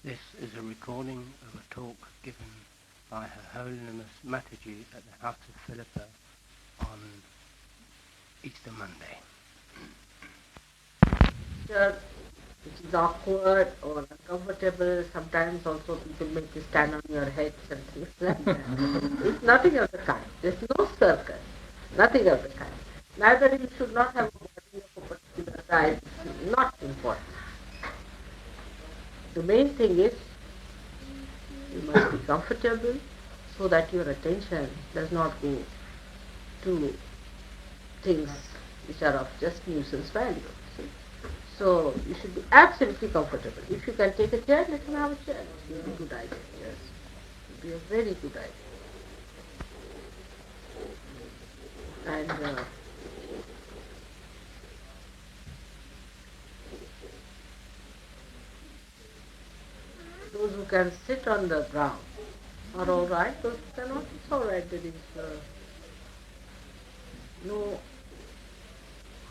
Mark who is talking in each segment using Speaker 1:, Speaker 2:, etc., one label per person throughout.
Speaker 1: This is a recording of a talk given by Her Holiness Mataji at the House of Philippa on Easter Monday.
Speaker 2: Which is awkward or uncomfortable, sometimes also people make you stand on your heads and things like that. It's nothing of the kind. There's no circus, nothing of the kind. Neither you should not have a body of a particular size, it's not important. The main thing is you must be comfortable so that your attention does not go to things which are of just nuisance value. See? So you should be absolutely comfortable. If you can take a chair, let him have a chair. It will be a good idea, yes. It will be a very good idea. And those who can sit on the ground are all right. Those who cannot, it's all right. There is no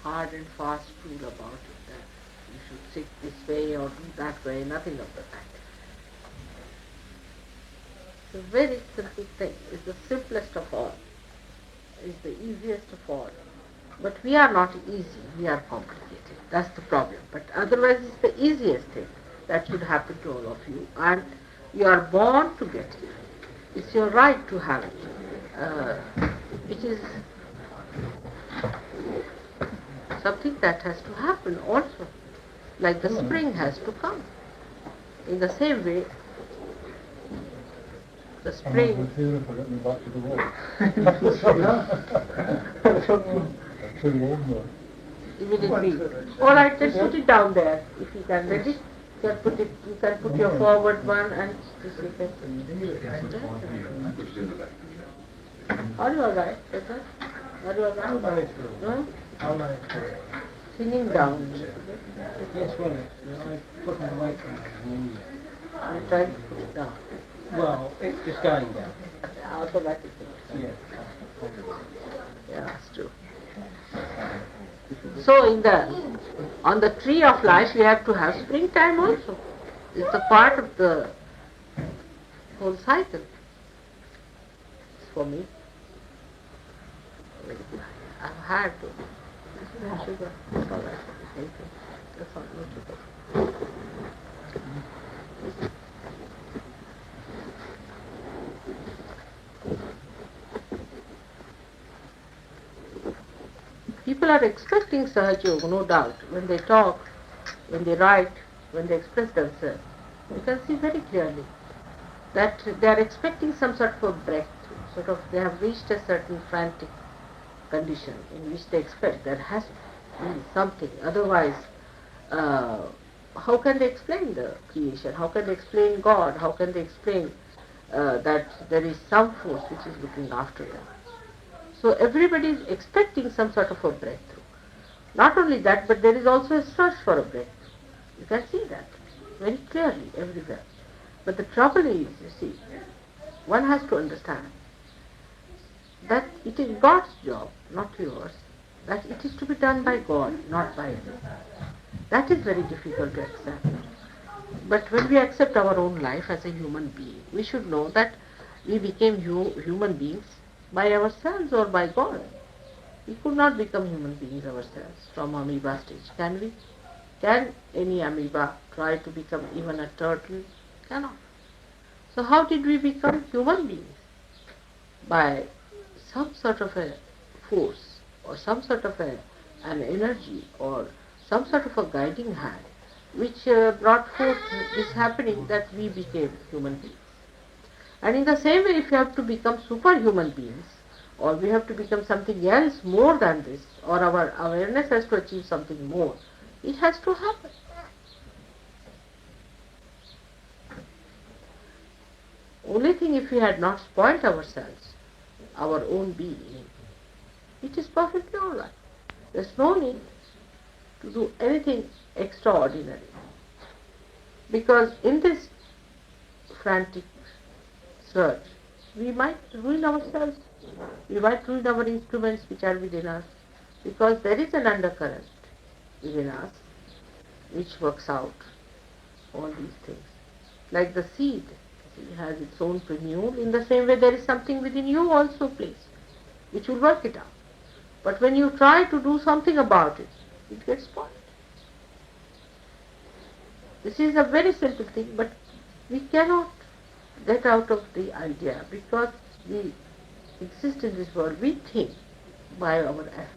Speaker 2: hard and fast rule about it that you should sit this way or do that way, nothing of the kind. It's a very simple thing. It's the simplest of all. It's the easiest of all. But we are not easy, we are complicated. That's the problem. But otherwise it's the easiest thing that should happen to all of you. And you are born to get it. It's your right to have it. It is something that has to happen also. Like the spring has to come. In the same way, the spring... Immediately. All right, just put it down there. If you can ready, you can put your forward one and just you can. Are you all right? Are you all right? No? Singing down.
Speaker 1: Yes, well, I put my weight on.
Speaker 2: I try to put it down.
Speaker 1: Well, it's just going down.
Speaker 2: Automatically.
Speaker 1: Yeah.
Speaker 2: Yeah, that's true. So on the tree of life you have to have springtime also. It's a part of the whole cycle. It's for me. I've had to. No sugar. That's all right. Thank you. That's all, no sugar. People are expecting Sahaja Yoga, no doubt. When they talk, when they write, when they express themselves, you can see very clearly that they are expecting some sort of a breakthrough. Sort of, they have reached a certain frantic condition in which they expect there has to be something. Otherwise, how can they explain the creation? How can they explain God? How can they explain that there is some force which is looking after them? So everybody is expecting some sort of a breakthrough. Not only that, but there is also a search for a breakthrough. You can see that very clearly everywhere. But the trouble is, you see, one has to understand that it is God's job, not yours, that it is to be done by God, not by you. That is very difficult to accept. But when we accept our own life as a human being, we should know that we became human beings by ourselves or by God. We could not become human beings ourselves from amoeba stage, can we? Can any amoeba try to become even a turtle? Cannot. So how did we become human beings? By some sort of a force or some sort of an energy or some sort of a guiding hand which brought forth this happening that we became human beings. And in the same way, if you have to become superhuman beings, or we have to become something else more than this, or our awareness has to achieve something more, it has to happen. Only thing, if we had not spoiled ourselves, our own being, it is perfectly all right. There's no need to do anything extraordinary. Because in this frantic search, we might ruin ourselves. We might ruin our instruments which are within us. Because there is an undercurrent within us which works out all these things. like the seed. It has its own prenule. In the same way, there is something within you also placed, which will work it out. But when you try to do something about it, it gets spoiled. This is a very simple thing, but we cannot get out of the idea because we exist in this world. We think by our efforts.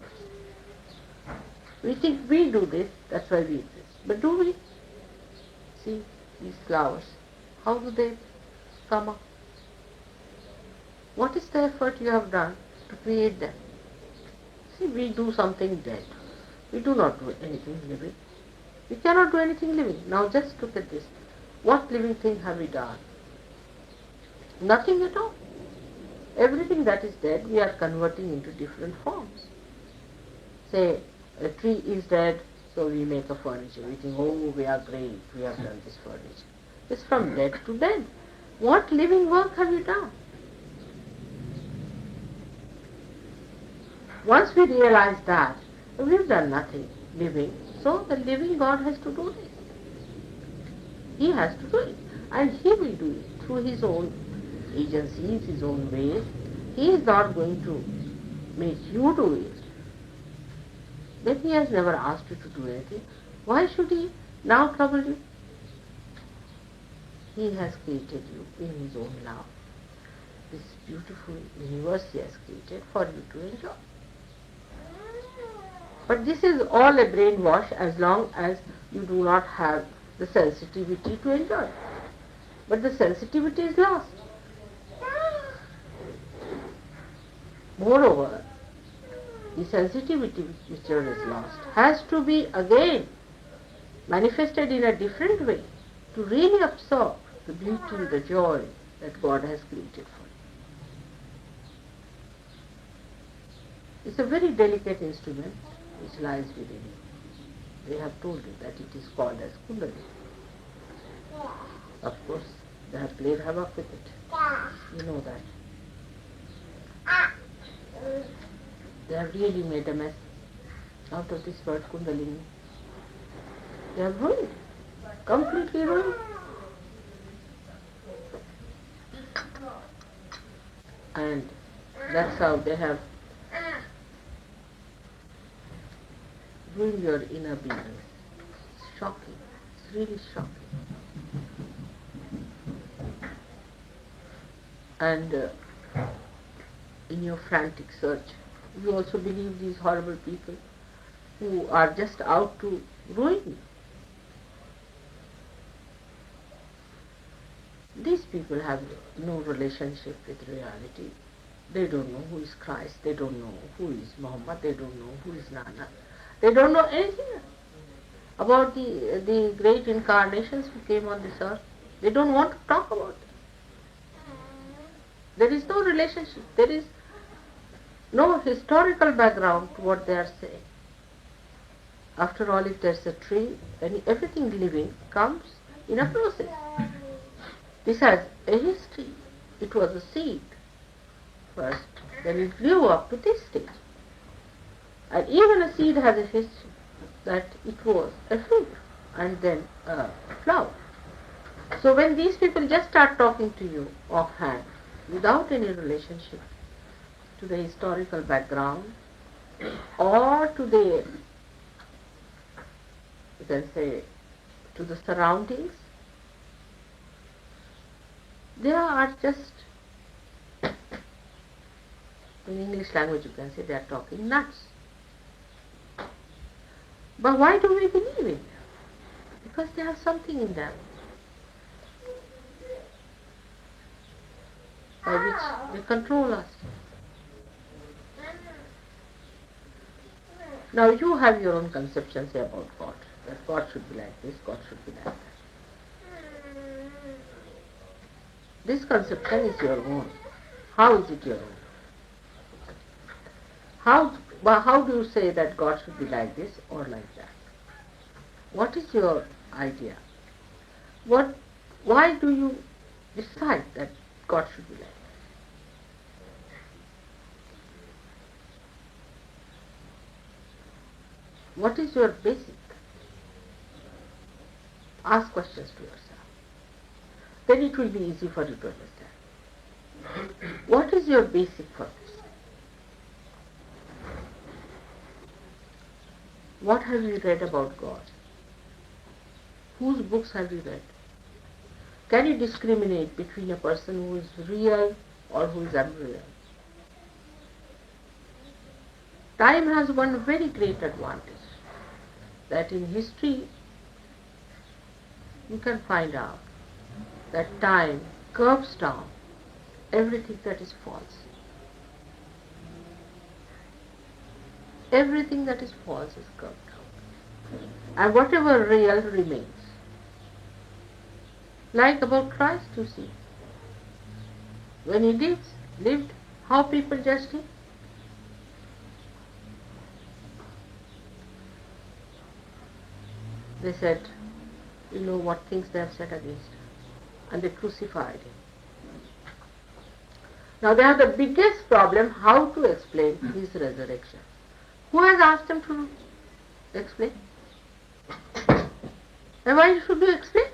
Speaker 2: We think we do this, that's why we exist. But do we? See these flowers. How do they come up? What is the effort you have done to create them? See, we do something dead. We do not do anything living. We cannot do anything living. Now just look at this. What living thing have we done? Nothing at all. Everything that is dead we are converting into different forms. Say, a tree is dead, so we make a furniture. We think, oh, we are great, we have done this furniture. It's from dead to dead. What living work have you done? Once we realize that, we've done nothing living, so the living God has to do this. He has to do it. And He will do it through His own agencies, His own ways. He is not going to make you do it. Then He has never asked you to do anything. Why should He now trouble you? He has created you in His own love. This beautiful universe He has created for you to enjoy. But this is all a brainwash as long as you do not have the sensitivity to enjoy. But the sensitivity is lost. Moreover, the sensitivity which is lost has to be again manifested in a different way to really absorb the beauty, the joy that God has created for you. It's a very delicate instrument which lies within you. They have told you that it is called as Kundalini. Of course, they have played havoc with it. You know that. They have really made a mess out of this word Kundalini. They have ruined, completely ruined. And that's how they have ruined your inner being. It's shocking. It's really shocking. And in your frantic search, you also believe these horrible people who are just out to ruin you. These people have no relationship with reality. They don't know who is Christ. They don't know who is Muhammad. They don't know who is Nana. They don't know anything about the great incarnations who came on this earth. They don't want to talk about it. There is no relationship. There is no historical background to what they are saying. After all, if there's a tree, then everything living comes in a process. This has a history. It was a seed first, then it grew up to this stage. And even a seed has a history, that it was a fruit and then a flower. So when these people just start talking to you offhand, without any relationship to the historical background or to the, you can say, to the surroundings, they are just, in English language you can say they are talking nuts. But why do we believe in them? Because they have something in them by which they control us. Now you have your own conceptions about God, that God should be like this, God should be like that. This conception is your own. How is it your own? How do you say that God should be like this or like that? What is your idea? Why do you decide that God should be like that? What is your basic? Ask questions to yourself. then it will be easy for you to understand. What is your basic purpose? What have you read about God? Whose books have you read? Can you discriminate between a person who is real or who is unreal? Time has one very great advantage, that in history you can find out that time curbs down everything that is false. Everything that is false is curbed down. And whatever real remains. Like about Christ, you see. When he lived, how people judged him? They said, you know what things they have said against him. And they crucified him. Now they have the biggest problem, how to explain his resurrection. Who has asked them to explain? And why should you explain?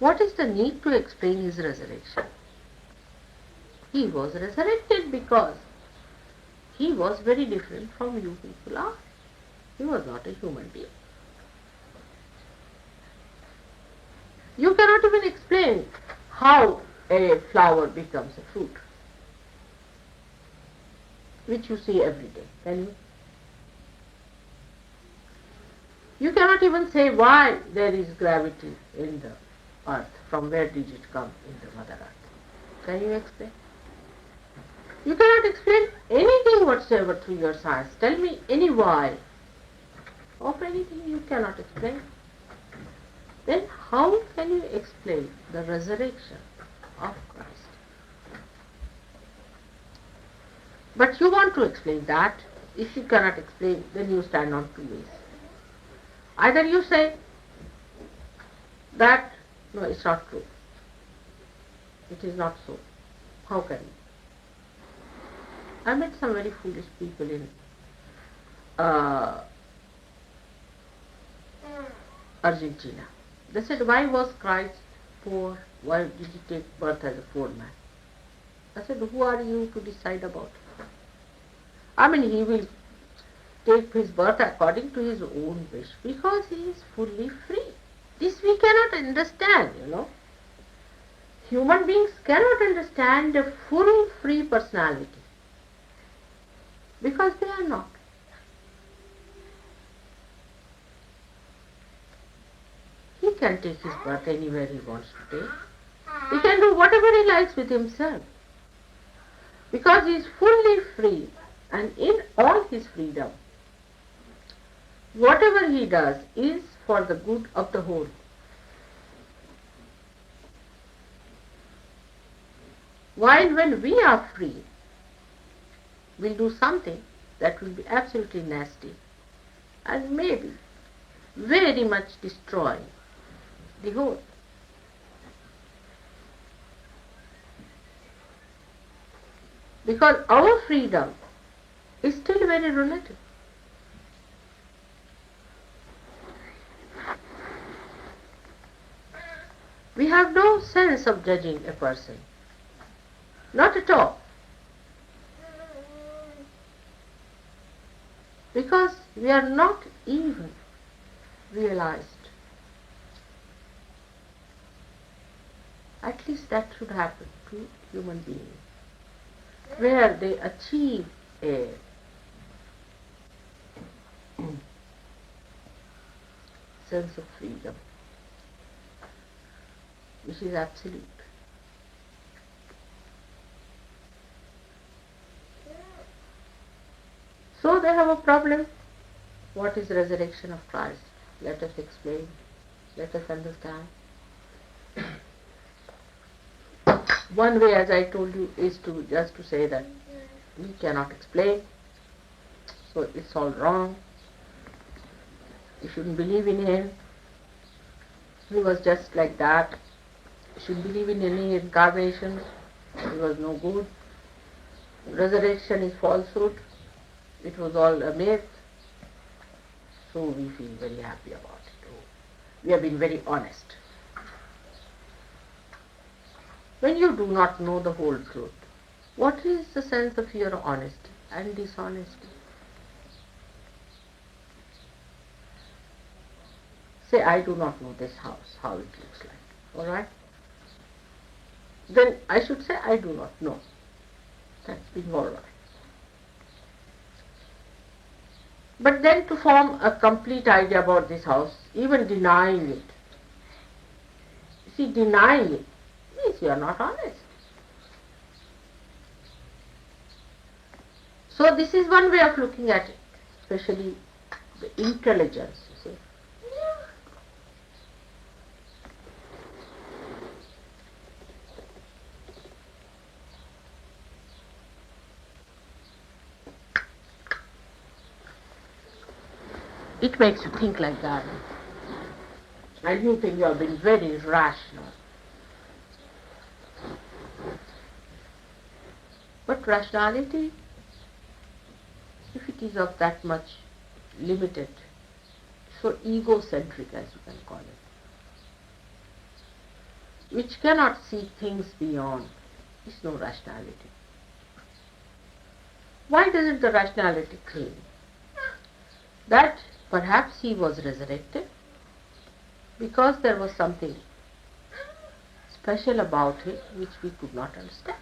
Speaker 2: What is the need to explain his resurrection? He was resurrected because he was very different from you people are. He was not a human being. You cannot even explain how a flower becomes a fruit, which you see every day, can you? You cannot even say why there is gravity in the earth. From where did it come in the Mother Earth? Can you explain? You cannot explain anything whatsoever through your science. Tell me any why of anything you cannot explain. Then how can you explain the resurrection of Christ? But you want to explain that. If you cannot explain, then you stand on two ways. Either you say that, no, it's not true. It is not so. How can you? I met some very foolish people in Argentina. They said, why was Christ poor? Why did he take birth as a poor man? I said, who are you to decide about it? I mean, he will take his birth according to his own wish because he is fully free. This we cannot understand, you know. Human beings cannot understand a full free personality because they are not. He can take his birth anywhere he wants to take. He can do whatever he likes with himself because he is fully free, and in all his freedom, whatever he does is for the good of the whole. While when we are free, we'll do something that will be absolutely nasty and maybe very much destroy the whole. Because our freedom is still very relative. We have no sense of judging a person. Not at all. Because we are not even realized. At least that should happen to human beings, where they achieve a sense of freedom, which is absolute. So they have a problem. What is resurrection of Christ? Let us explain. Let us understand. One way, as I told you, is to just to say that we cannot explain, so it's all wrong. You shouldn't believe in him. He was just like that. You shouldn't believe in any incarnation. He was no good. Resurrection is falsehood. It was all a myth. So we feel very happy about it. Oh, We are being very honest. When you do not know the whole truth, what is the sense of your honesty and dishonesty? Say, I do not know this house, how it looks like. Alright? Then I should say, I do not know. That's being alright. But then to form a complete idea about this house, even denying it. See, denying it means you are not honest. So this is one way of looking at it, especially the intelligence, you see. It makes you think like that. And you think you are being very rational. But rationality, if it is of that much limited, so egocentric as you can call it, which cannot see things beyond, is no rationality. Why doesn't the rationality claim that perhaps he was resurrected because there was something special about him which we could not understand?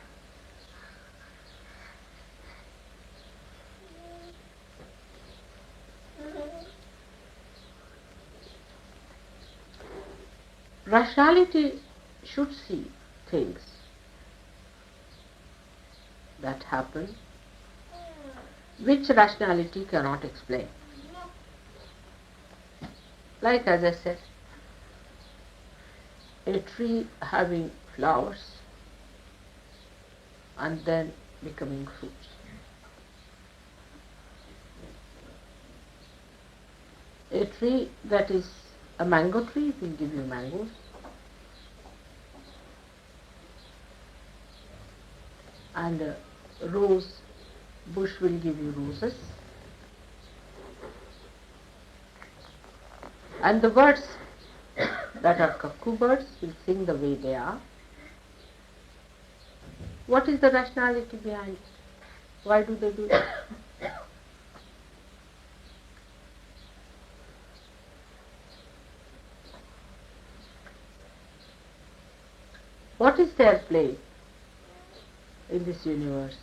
Speaker 2: Rationality should see things that happen which rationality cannot explain. Like as I said, a tree having flowers and then becoming fruits. A tree that is a mango tree will give you mangoes. And a rose bush will give you roses. And the birds that are cuckoo birds will sing the way they are. What is the rationality behind it? Why do they do that? What is their play in this universe?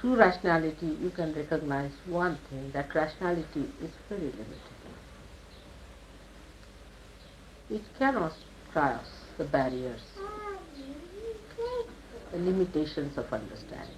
Speaker 2: Through rationality you can recognize one thing, that rationality is very limited. It cannot cross the barriers, the limitations of understanding.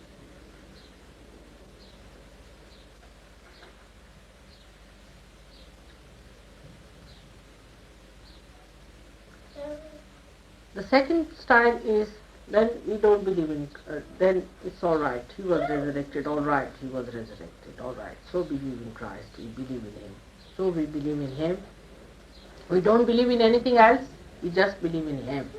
Speaker 2: The second style is, then we don't believe in it, then it's alright, he was resurrected, alright, he was resurrected, alright, so believe in Christ, we believe in him, so we believe in him. We don't believe in anything else, we just believe in him.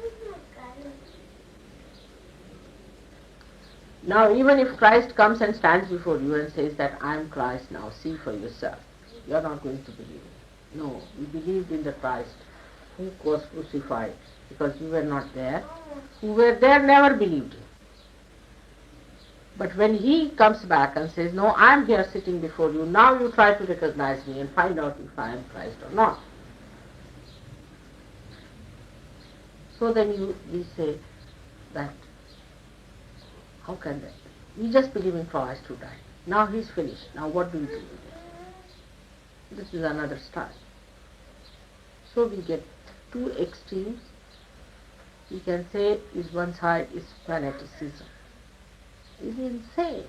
Speaker 2: Now even if Christ comes and stands before you and says that I am Christ now, see for yourself, you are not going to believe it. No, we believed in the Christ who was crucified, because you were not there. Who were there never believed him. But when he comes back and says, no, I am here sitting before you, now you try to recognize me and find out if I am Christ or not. So then we say that, how can that be? We just believe in Christ who died. Now he's finished. Now what do we do with it? This is another style. So we get two extremes. We can say is one side is fanaticism. It's insane,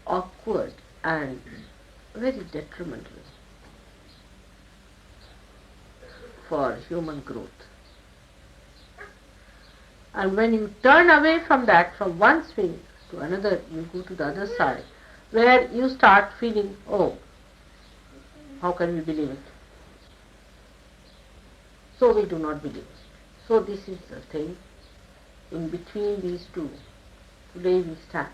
Speaker 2: awkward and very detrimental for human growth. And when you turn away from that, from one swing to another, you go to the other side, where you start feeling, oh, how can we believe it? So we do not believe it. So this is the thing, in between these two, today we stand.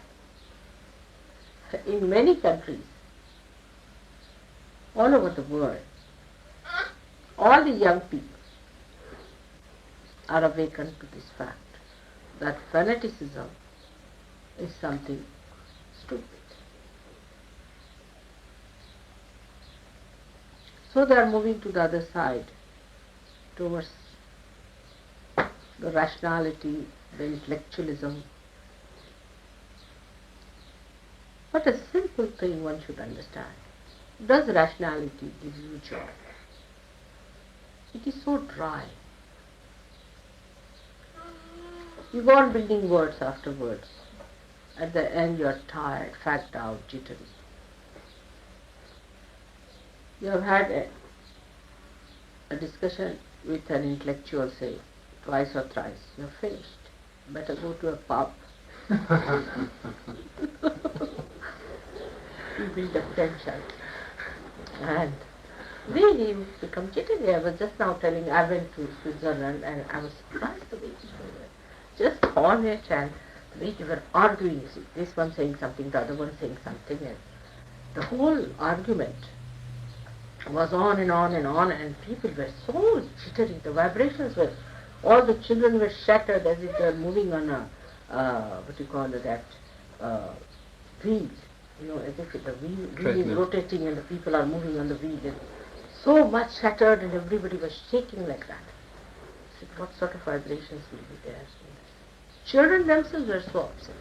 Speaker 2: In many countries, all over the world, all the young people are awakened to this fact that fanaticism is something stupid. So they are moving to the other side, towards the rationality, the intellectualism. But a simple thing one should understand. Does rationality give you joy? It is so dry. You go on building words after words. At the end you are tired, fagged out, jittery. You have had a discussion with an intellectual, say, twice or thrice. You are finished. Better go to a pub. You build up tension. And really you become jittery. I was just now telling, I went to Switzerland and I was surprised the way people were just on it and the way they were arguing. See, this one saying something, the other one saying something, and the whole argument was on and on and on, and people were so jittery. The vibrations were, all the children were shattered as if they were moving on a, what do you call that, wheel. You know, as if the wheel is rotating and the people are moving on the wheel. And so much shattered and everybody was shaking like that. I said, what sort of vibrations will be there? Children themselves were so upset.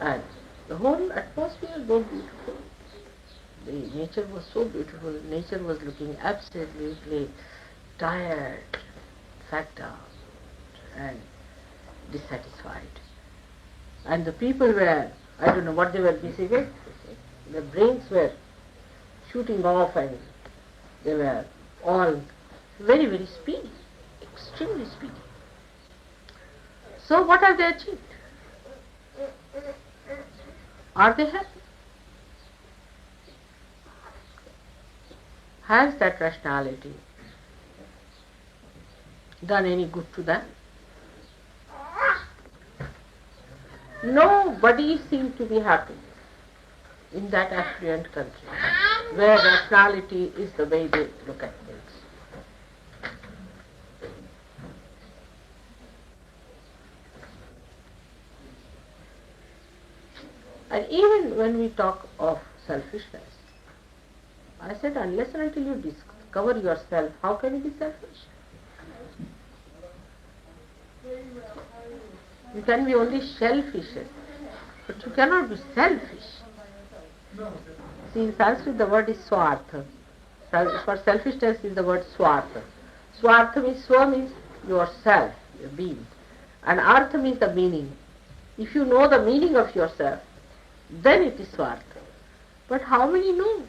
Speaker 2: And the whole atmosphere was so beautiful. The nature was so beautiful. Nature was looking absolutely tired, fagged out, and dissatisfied. And the people were, I don't know what they were busy with. Their brains were shooting off and they were all very, very speedy, extremely speedy. So what have they achieved? Are they happy? Has that rationality done any good to them? Nobody seemed to be happy in that affluent country where rationality is the way they look at things. And even when we talk of selfishness, I said, unless and until you discover yourself, how can you be selfish? You can be only shellfish, but you cannot be selfish. See, in Sanskrit the word is swartha. For selfishness is the word swartha. Swartha means, swa means yourself, your being. And artha means the meaning. If you know the meaning of yourself, then it is swartha. But how many know?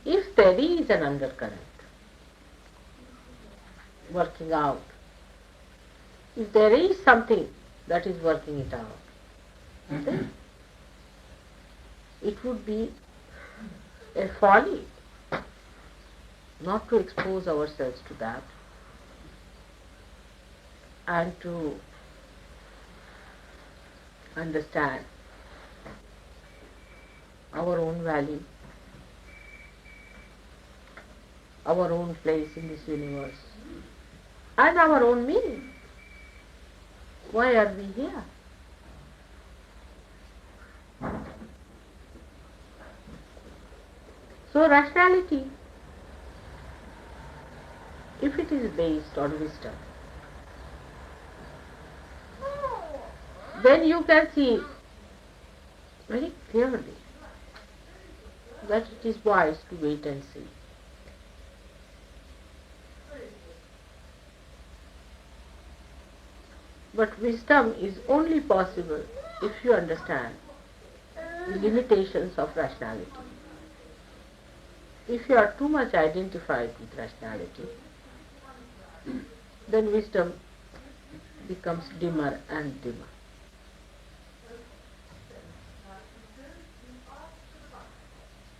Speaker 2: If there is an undercurrent working out, if there is something that is working it out, then it would be a folly not to expose ourselves to that and to understand our own value, our own place in this universe, and our own meaning. Why are we here? So rationality, if it is based on wisdom, then you can see very clearly that it is wise to wait and see. But wisdom is only possible if you understand the limitations of rationality. If you are too much identified with rationality, then wisdom becomes dimmer and dimmer.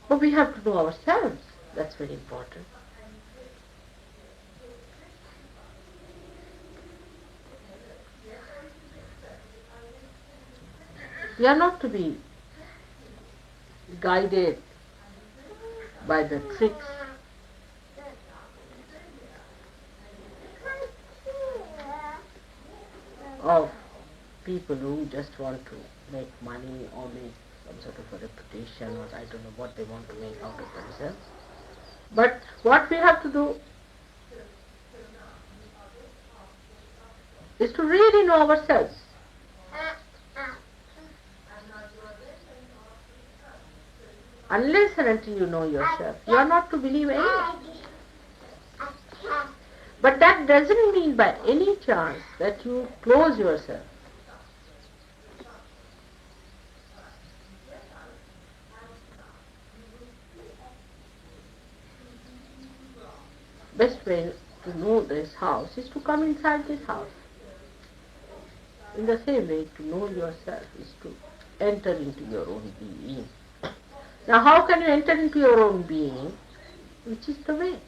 Speaker 2: But we have to know ourselves. That's very important. We are not to be guided by the tricks of people who just want to make money or make some sort of a reputation, or I don't know what they want to make out of themselves. But what we have to do is to really know ourselves. Unless and until you know yourself, you are not to believe anything. But that doesn't mean by any chance that you close yourself. Best way to know this house is to come inside this house. In the same way, to know yourself is to enter into your own being. Now, how can you enter into your own being? Which is the way?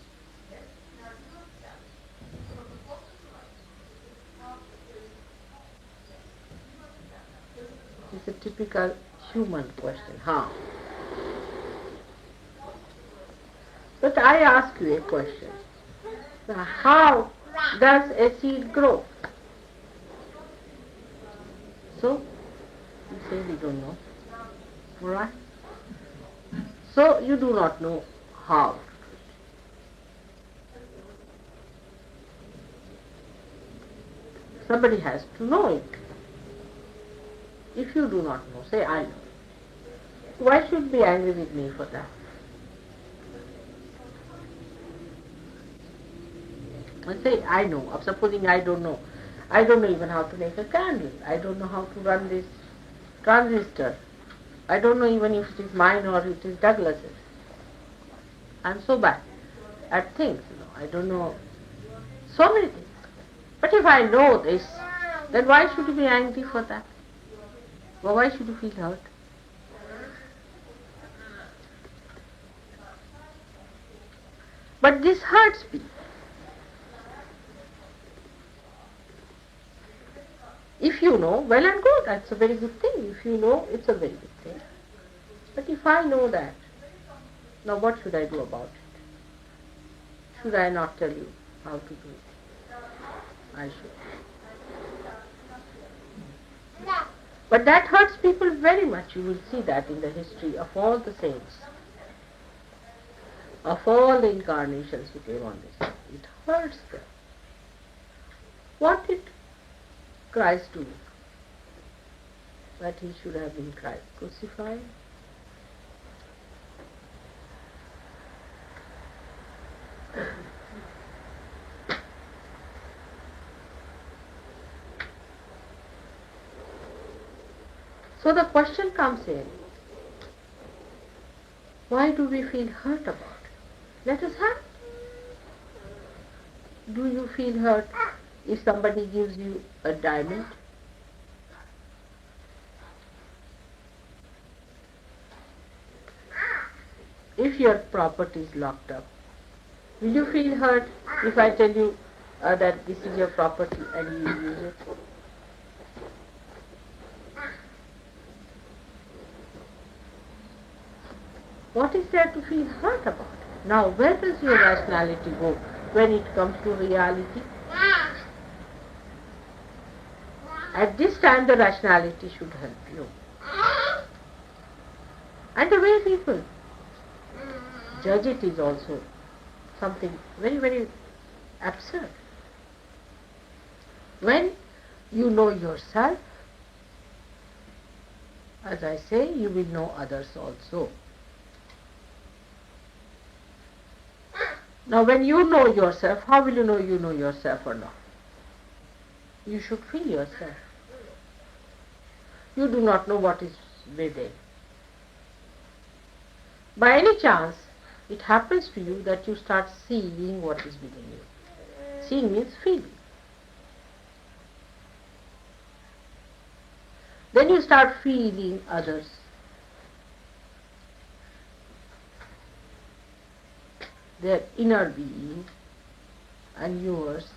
Speaker 2: It's a typical human question. How? But I ask you a question. Now, how does a seed grow? So, you say we don't know. Alright? So, you do not know how. Somebody has to know it. If you do not know, say I know. Why should you be angry with me for that? And say I know. Supposing I don't know. I don't know even how to make a candle. I don't know how to run this transistor. I don't know even if it is mine or it is Douglas's. I'm so bad at things, I don't know so many things. But if I know this, then why should you be angry for that? Well, why should you feel hurt? But this hurts me. If you know, well and good, that's a very good thing. If you know, it's a very good thing. But if I know that, now what should I do about it? Should I not tell you how to do it? I should. But that hurts people very much. You will see that in the history of all the saints, of all the incarnations who came on this earth. It hurts them. What did Christ do? That he should have been crucified? So the question comes in, why do we feel hurt about it? Let us hurt. Do you feel hurt if somebody gives you a diamond? If your property is locked up, will you feel hurt if I tell you that this is your property and you use it? What is there to feel hurt about? Now, where does your rationality go when it comes to reality? At this time, the rationality should help you. And the way people judge it is also something very, very absurd. When you know yourself, as I say, you will know others also. Now, when you know yourself, how will you know yourself or not? You should feel yourself. You do not know what is within. By any chance, it happens to you that you start seeing what is within you. Seeing means feeling. Then you start feeling others. Their inner being and yours.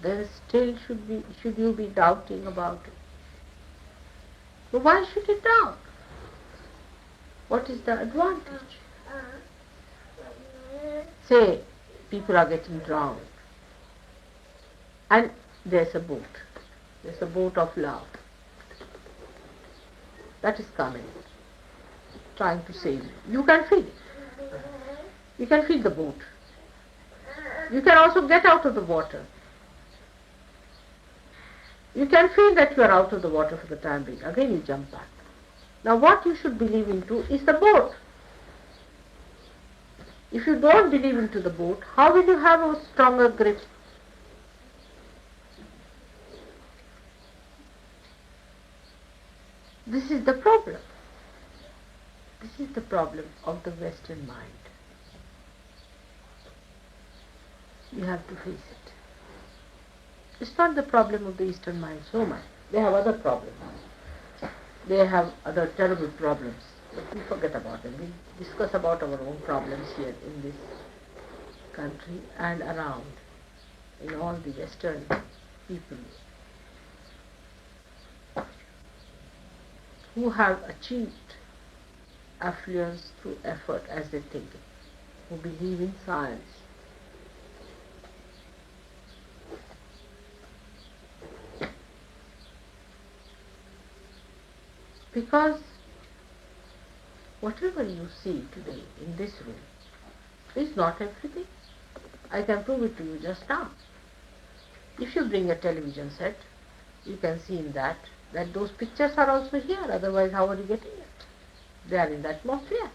Speaker 2: then still should you be doubting about it. So why should you doubt? What is the advantage? Say people are getting drowned and there's a boat of love that is coming, trying to save you. You can feel it. You can feel the boat. You can also get out of the water. You can feel that you are out of the water for the time being. Again you jump back. Now what you should believe into is the boat. If you don't believe into the boat, how will you have a stronger grip? This is the problem. This is the problem of the Western mind. You have to face it. It's not the problem of the Eastern mind so much. They have other problems. They have other terrible problems. But we forget about them. We discuss about our own problems here in this country and around, in all the Western people who have achieved affluence through effort as they think it, who believe in science. Because whatever you see today in this room is not everything. I can prove it to you just now. If you bring a television set, you can see in that those pictures are also here, otherwise how are you getting it? They are in the atmosphere.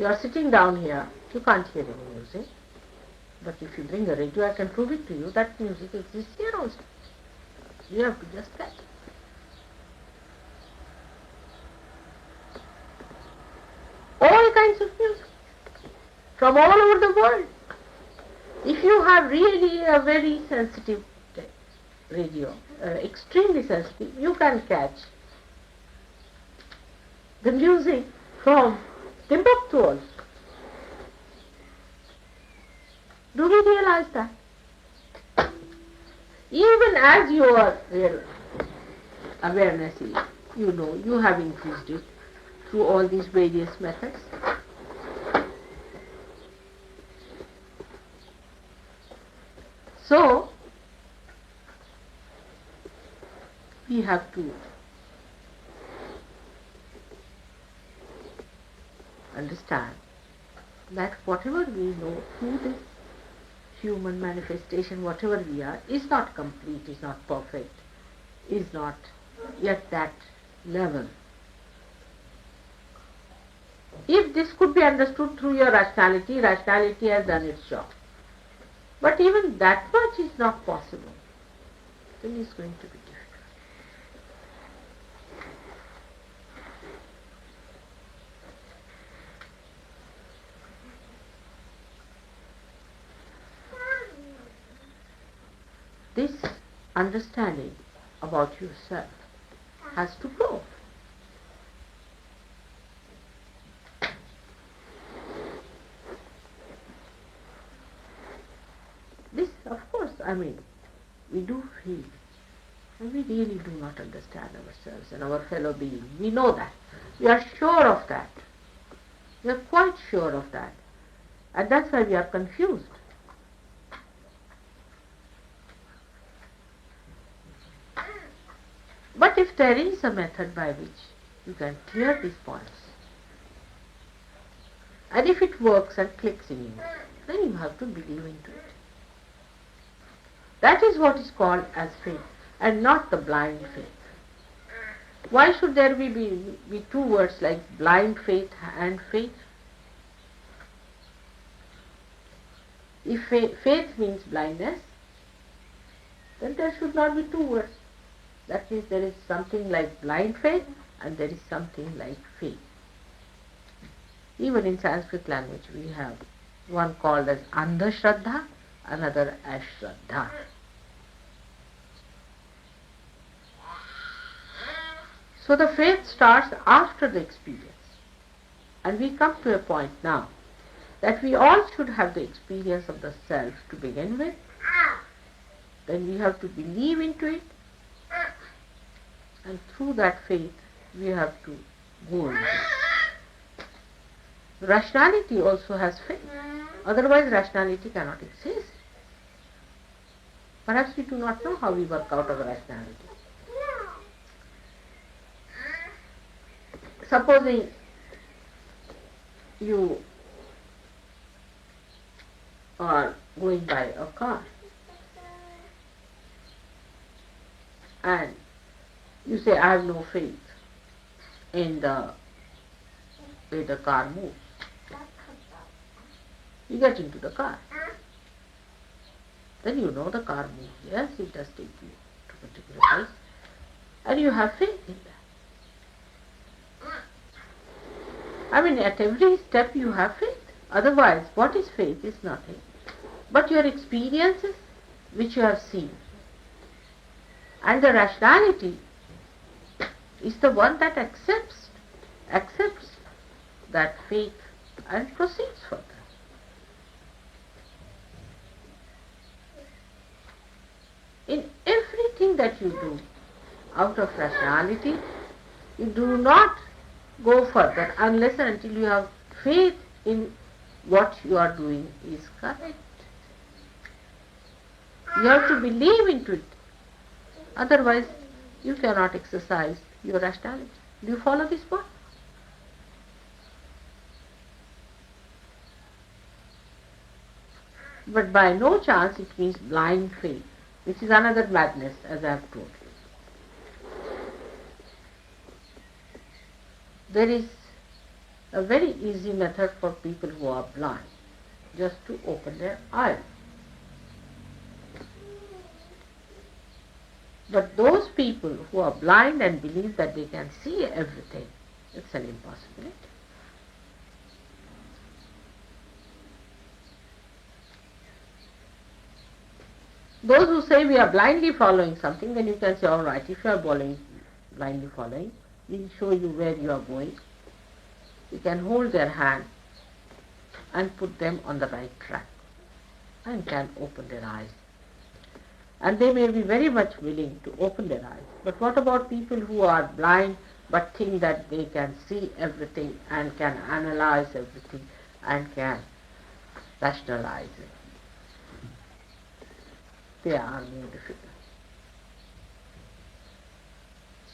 Speaker 2: You are sitting down here, you can't hear any music. But if you bring a radio, I can prove it to you that music exists here also. You have to just get it. All kinds of music from all over the world. If you have really a very sensitive radio, extremely sensitive, you can catch the music from Timbuktu also. Do we realize that? Even as your awareness is, you have increased it through all these various methods. So, we have to understand that whatever we know through this human manifestation, whatever we are, is not complete, is not perfect, is not yet that level. If this could be understood through your rationality, rationality has done its job. But even that much is not possible, then it's going to be difficult. This understanding about yourself has to grow. This, of course, we do feel, and we really do not understand ourselves and our fellow beings. We know that. We are sure of that. We are quite sure of that. And that's why we are confused. But if there is a method by which you can clear these points, and if it works and clicks in you, then you have to believe into it. That is what is called as faith, and not the blind faith. Why should there be two words like blind faith and faith? If faith means blindness, then there should not be two words. That means there is something like blind faith and there is something like faith. Even in Sanskrit language we have one called as Andhashraddha, another as Shraddha. So the faith starts after the experience. And we come to a point now that we all should have the experience of the self to begin with. Then we have to believe into it, and through that faith we have to go into it. Rationality also has faith. Otherwise rationality cannot exist. Perhaps we do not know how we work out our rationality. Supposing you are going by a car and you say, I have no faith in the way the car moves. You get into the car. Then you know the car moves. Yes, it does take you to a particular place. And you have faith in that. I mean, at every step you have faith. Otherwise, what is faith? Is nothing but your experiences which you have seen. And the rationality is the one that accepts that faith and proceeds further. In everything that you do out of rationality, you do not go further unless and until you have faith in what you are doing is correct. You have to believe into it. Otherwise, you cannot exercise your rationality. Do you follow this point? But by no chance it means blind faith, which is another madness, as I have told you. There is a very easy method for people who are blind, just to open their eyes. But those people who are blind and believe that they can see everything, it's an impossibility. Those who say we are blindly following something, then you can say, all right, if you are blindly following, we will show you where you are going. You can hold their hand and put them on the right track and can open their eyes. And they may be very much willing to open their eyes. But what about people who are blind but think that they can see everything and can analyze everything and can rationalize it? They are more difficult.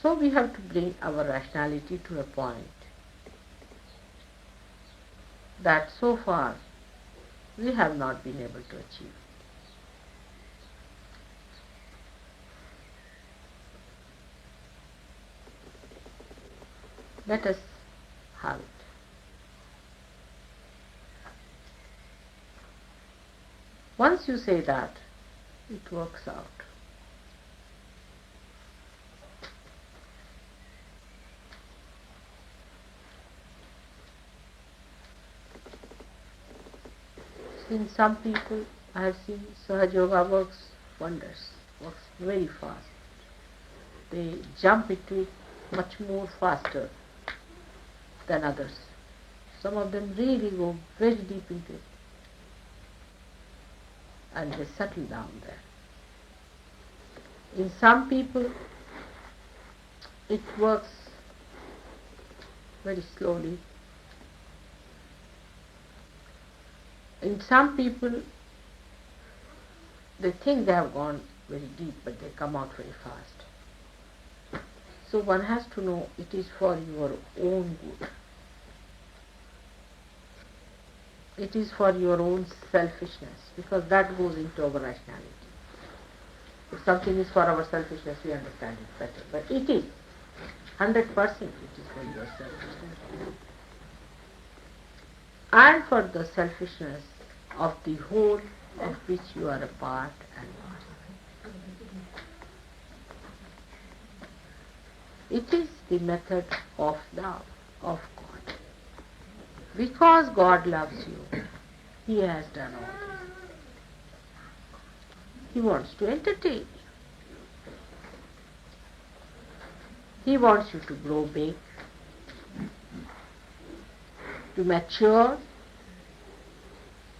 Speaker 2: So we have to bring our rationality to a point that so far we have not been able to achieve. Let us have it. Once you say that, it works out. In some people, I have seen Sahaja Yoga works wonders, works very fast. They jump into it much more faster than others. Some of them really go very deep into it and they settle down there. In some people, it works very slowly. In some people, they think they have gone very deep, but they come out very fast. So one has to know it is for your own good. It is for your own selfishness, because that goes into our rationality. If something is for our selfishness, we understand it better. But it is 100% it is for your selfishness. And for the selfishness of the whole of which you are a part and parcel. It is the method of love of God. Because God loves you, He has done all this. He wants to entertain you. He wants you to grow big, to mature,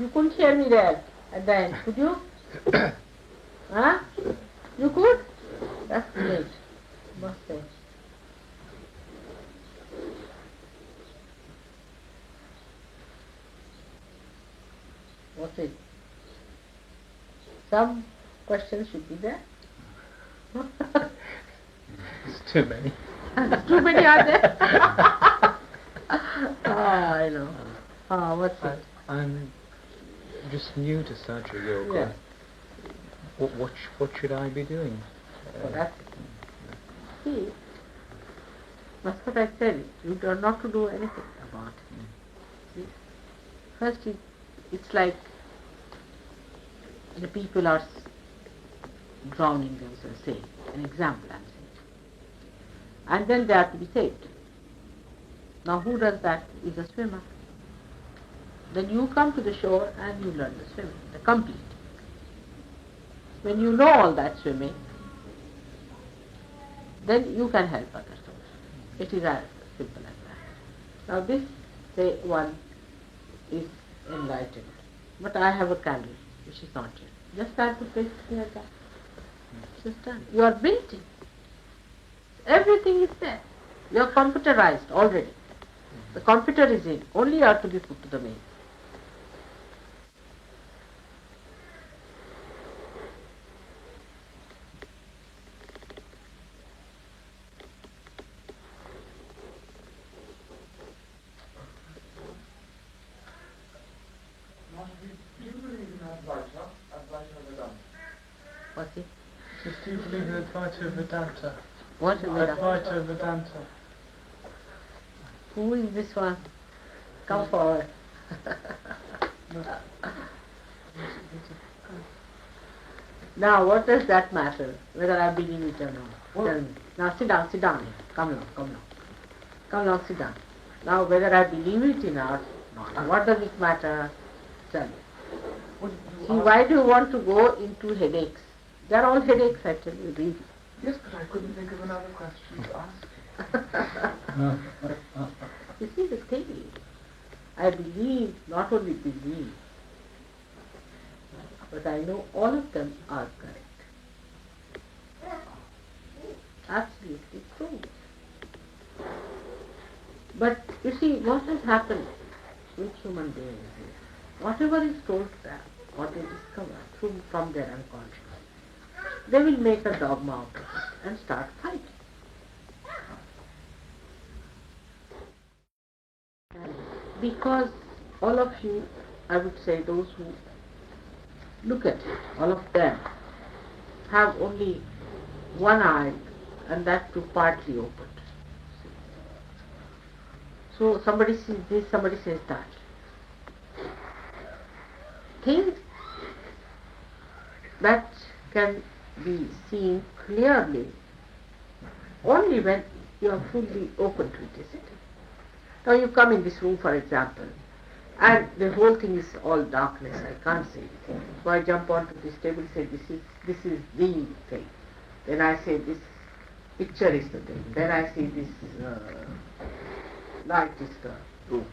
Speaker 2: You couldn't hear me there at the end, could you? Huh? You could? That's great, must say. What's it? Some questions should be there.
Speaker 3: It's too many.
Speaker 2: Too many are there? I know. What's it?
Speaker 3: I'm just new to Sahaja Yoga.
Speaker 2: Yeah.
Speaker 3: What should I be doing?
Speaker 2: That's it. See, that's what I said. You are not to do anything about it. See? First, it's like the people are drowning themselves, say, an example I'm saying. And then they have to be saved. Now who does that is a swimmer. Then you come to the shore and you learn the swimming, the complete. When you know all that swimming, then you can help others also. It is as simple as that. Now this, say, one is enlightened, but I have a candle which is not yet. Just have to place it like that. It's just done. You are built in. Everything is there. You are computerized already. The computer is in. Only you have to be put to the main. What's it?
Speaker 3: Do you believe in Advaita Vedanta?
Speaker 2: What is Vedanta?
Speaker 3: Advaita Vedanta.
Speaker 2: Who is this one? Come forward. Now, what does that matter? Whether I believe it or not? Tell me. Now, sit down here. Come along, sit down. Now, whether I believe it or not, what does it matter? Tell me. See, why do you want to go into headaches? They are all headaches, I tell you, really.
Speaker 4: Yes, but I couldn't think of another question to ask.
Speaker 2: You see, the thing is, I believe, not only believe, but I know all of them are correct. Absolutely true. But you see, what has happened with human beings is, whatever is told to them, what they discover from their unconscious, they will make a dogma out of it and start fighting. Because all of you, I would say those who look at it, all of them, have only one eye and that too partly opened. So somebody sees this, somebody says that. Things that can be seen clearly only when you are fully open to it, isn't it? Now you come in this room, for example, and the whole thing is all darkness, I can't see anything. So I jump onto this table and say, this is the thing. Then I say, this picture is the thing. Then I see this light is the room.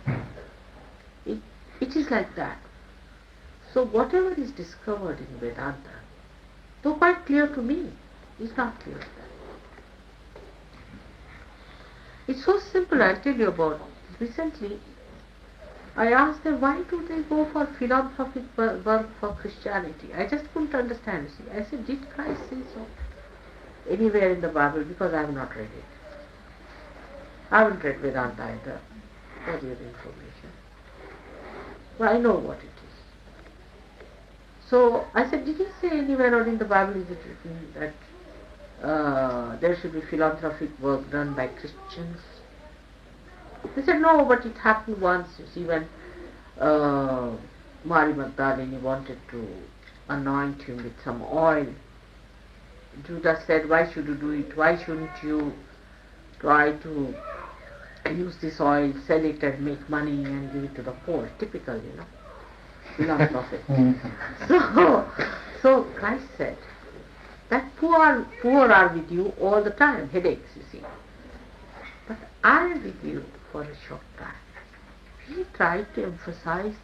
Speaker 2: It is like that. So whatever is discovered in Vedanta, though quite clear to me, is not clear to them. It's so simple, I'll tell you about. Recently, I asked them, why do they go for philanthropic work for Christianity? I just couldn't understand. See, I said, did Christ say so? Anywhere in the Bible? Because I have not read it. I haven't read Vedanta either, for your information. But I know what it is. So I said, did he say anywhere or in the Bible is it written that there should be philanthropic work done by Christians? They said, no, but it happened once, you see, when Mari Magdalene wanted to anoint him with some oil. Judas said, why should you do it? Why shouldn't you try to use this oil, sell it and make money and give it to the poor? Typical, you know, philanthropic. So Christ said that poor are with you all the time, headaches, you see. But I am with you for a short time. He tried to emphasize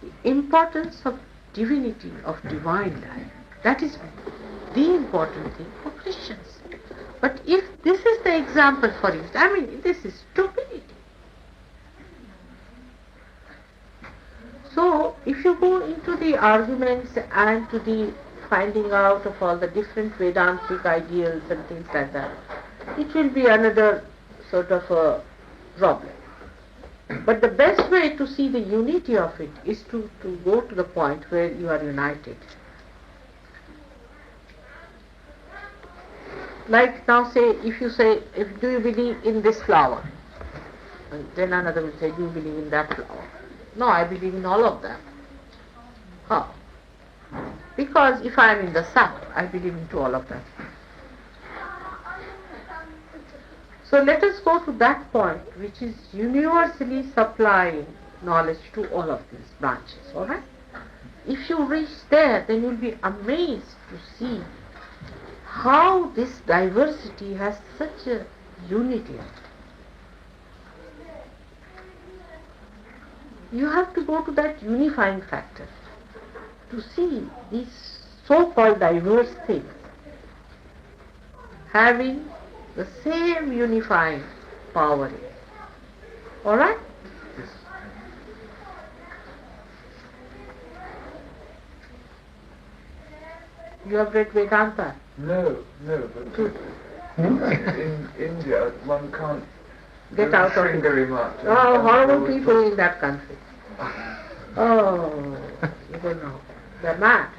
Speaker 2: the importance of divinity, of divine life. That is the important thing for Christians. But if this is the example for it, I mean, this is stupidity. So, if you go into the arguments and to the finding out of all the different Vedantic ideals and things like that, it will be another sort of a problem. But the best way to see the unity of it is to go to the point where you are united. Like now say, if you say, do you believe in this flower? And then another will say, do you believe in that flower? No, I believe in all of them. How? Because if I am in the sun, I believe into all of them. So let us go to that point which is universally supplying knowledge to all of these branches, alright? If you reach there, then you will be amazed to see how this diversity has such a unity in it. You have to go to that unifying factor to see these so-called diverse things having the same unifying power in it. Alright? You have read Vedanta?
Speaker 4: No, but in India one can't
Speaker 2: Get out of it.
Speaker 4: very much.
Speaker 2: Oh, horrible people in that country. Oh, you don't know. They're mad.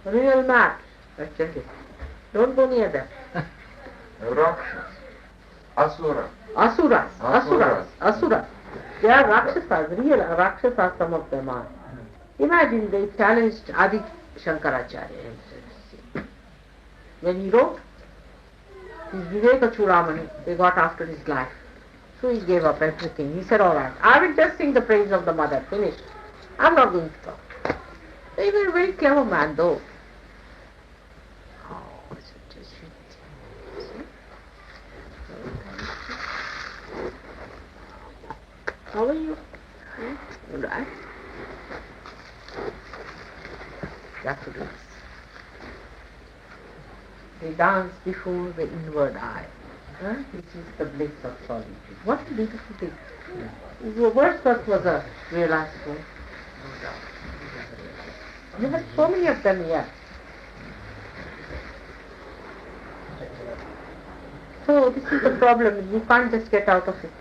Speaker 2: Real mad, actually. Don't go near them.
Speaker 4: Rakshas. Asuras.
Speaker 2: Asuras. They are Rakshasas, real Rakshasas some of them are. Imagine they challenged Adi Shankaracharya himself. When he wrote his Viveka Chudamani, they got after his life. So he gave up everything. He said, alright, I will just sing the praise of the mother, finished. I'm not going to talk. They were a very clever man though. Oh, such a sweet. How are you? All right. You have to do this. They dance before the inward eye. Which is the bliss of solitude. What a beautiful thing. The worst first was a realized form. No doubt. You have so many of them here. So this is the problem. You can't just get out of it.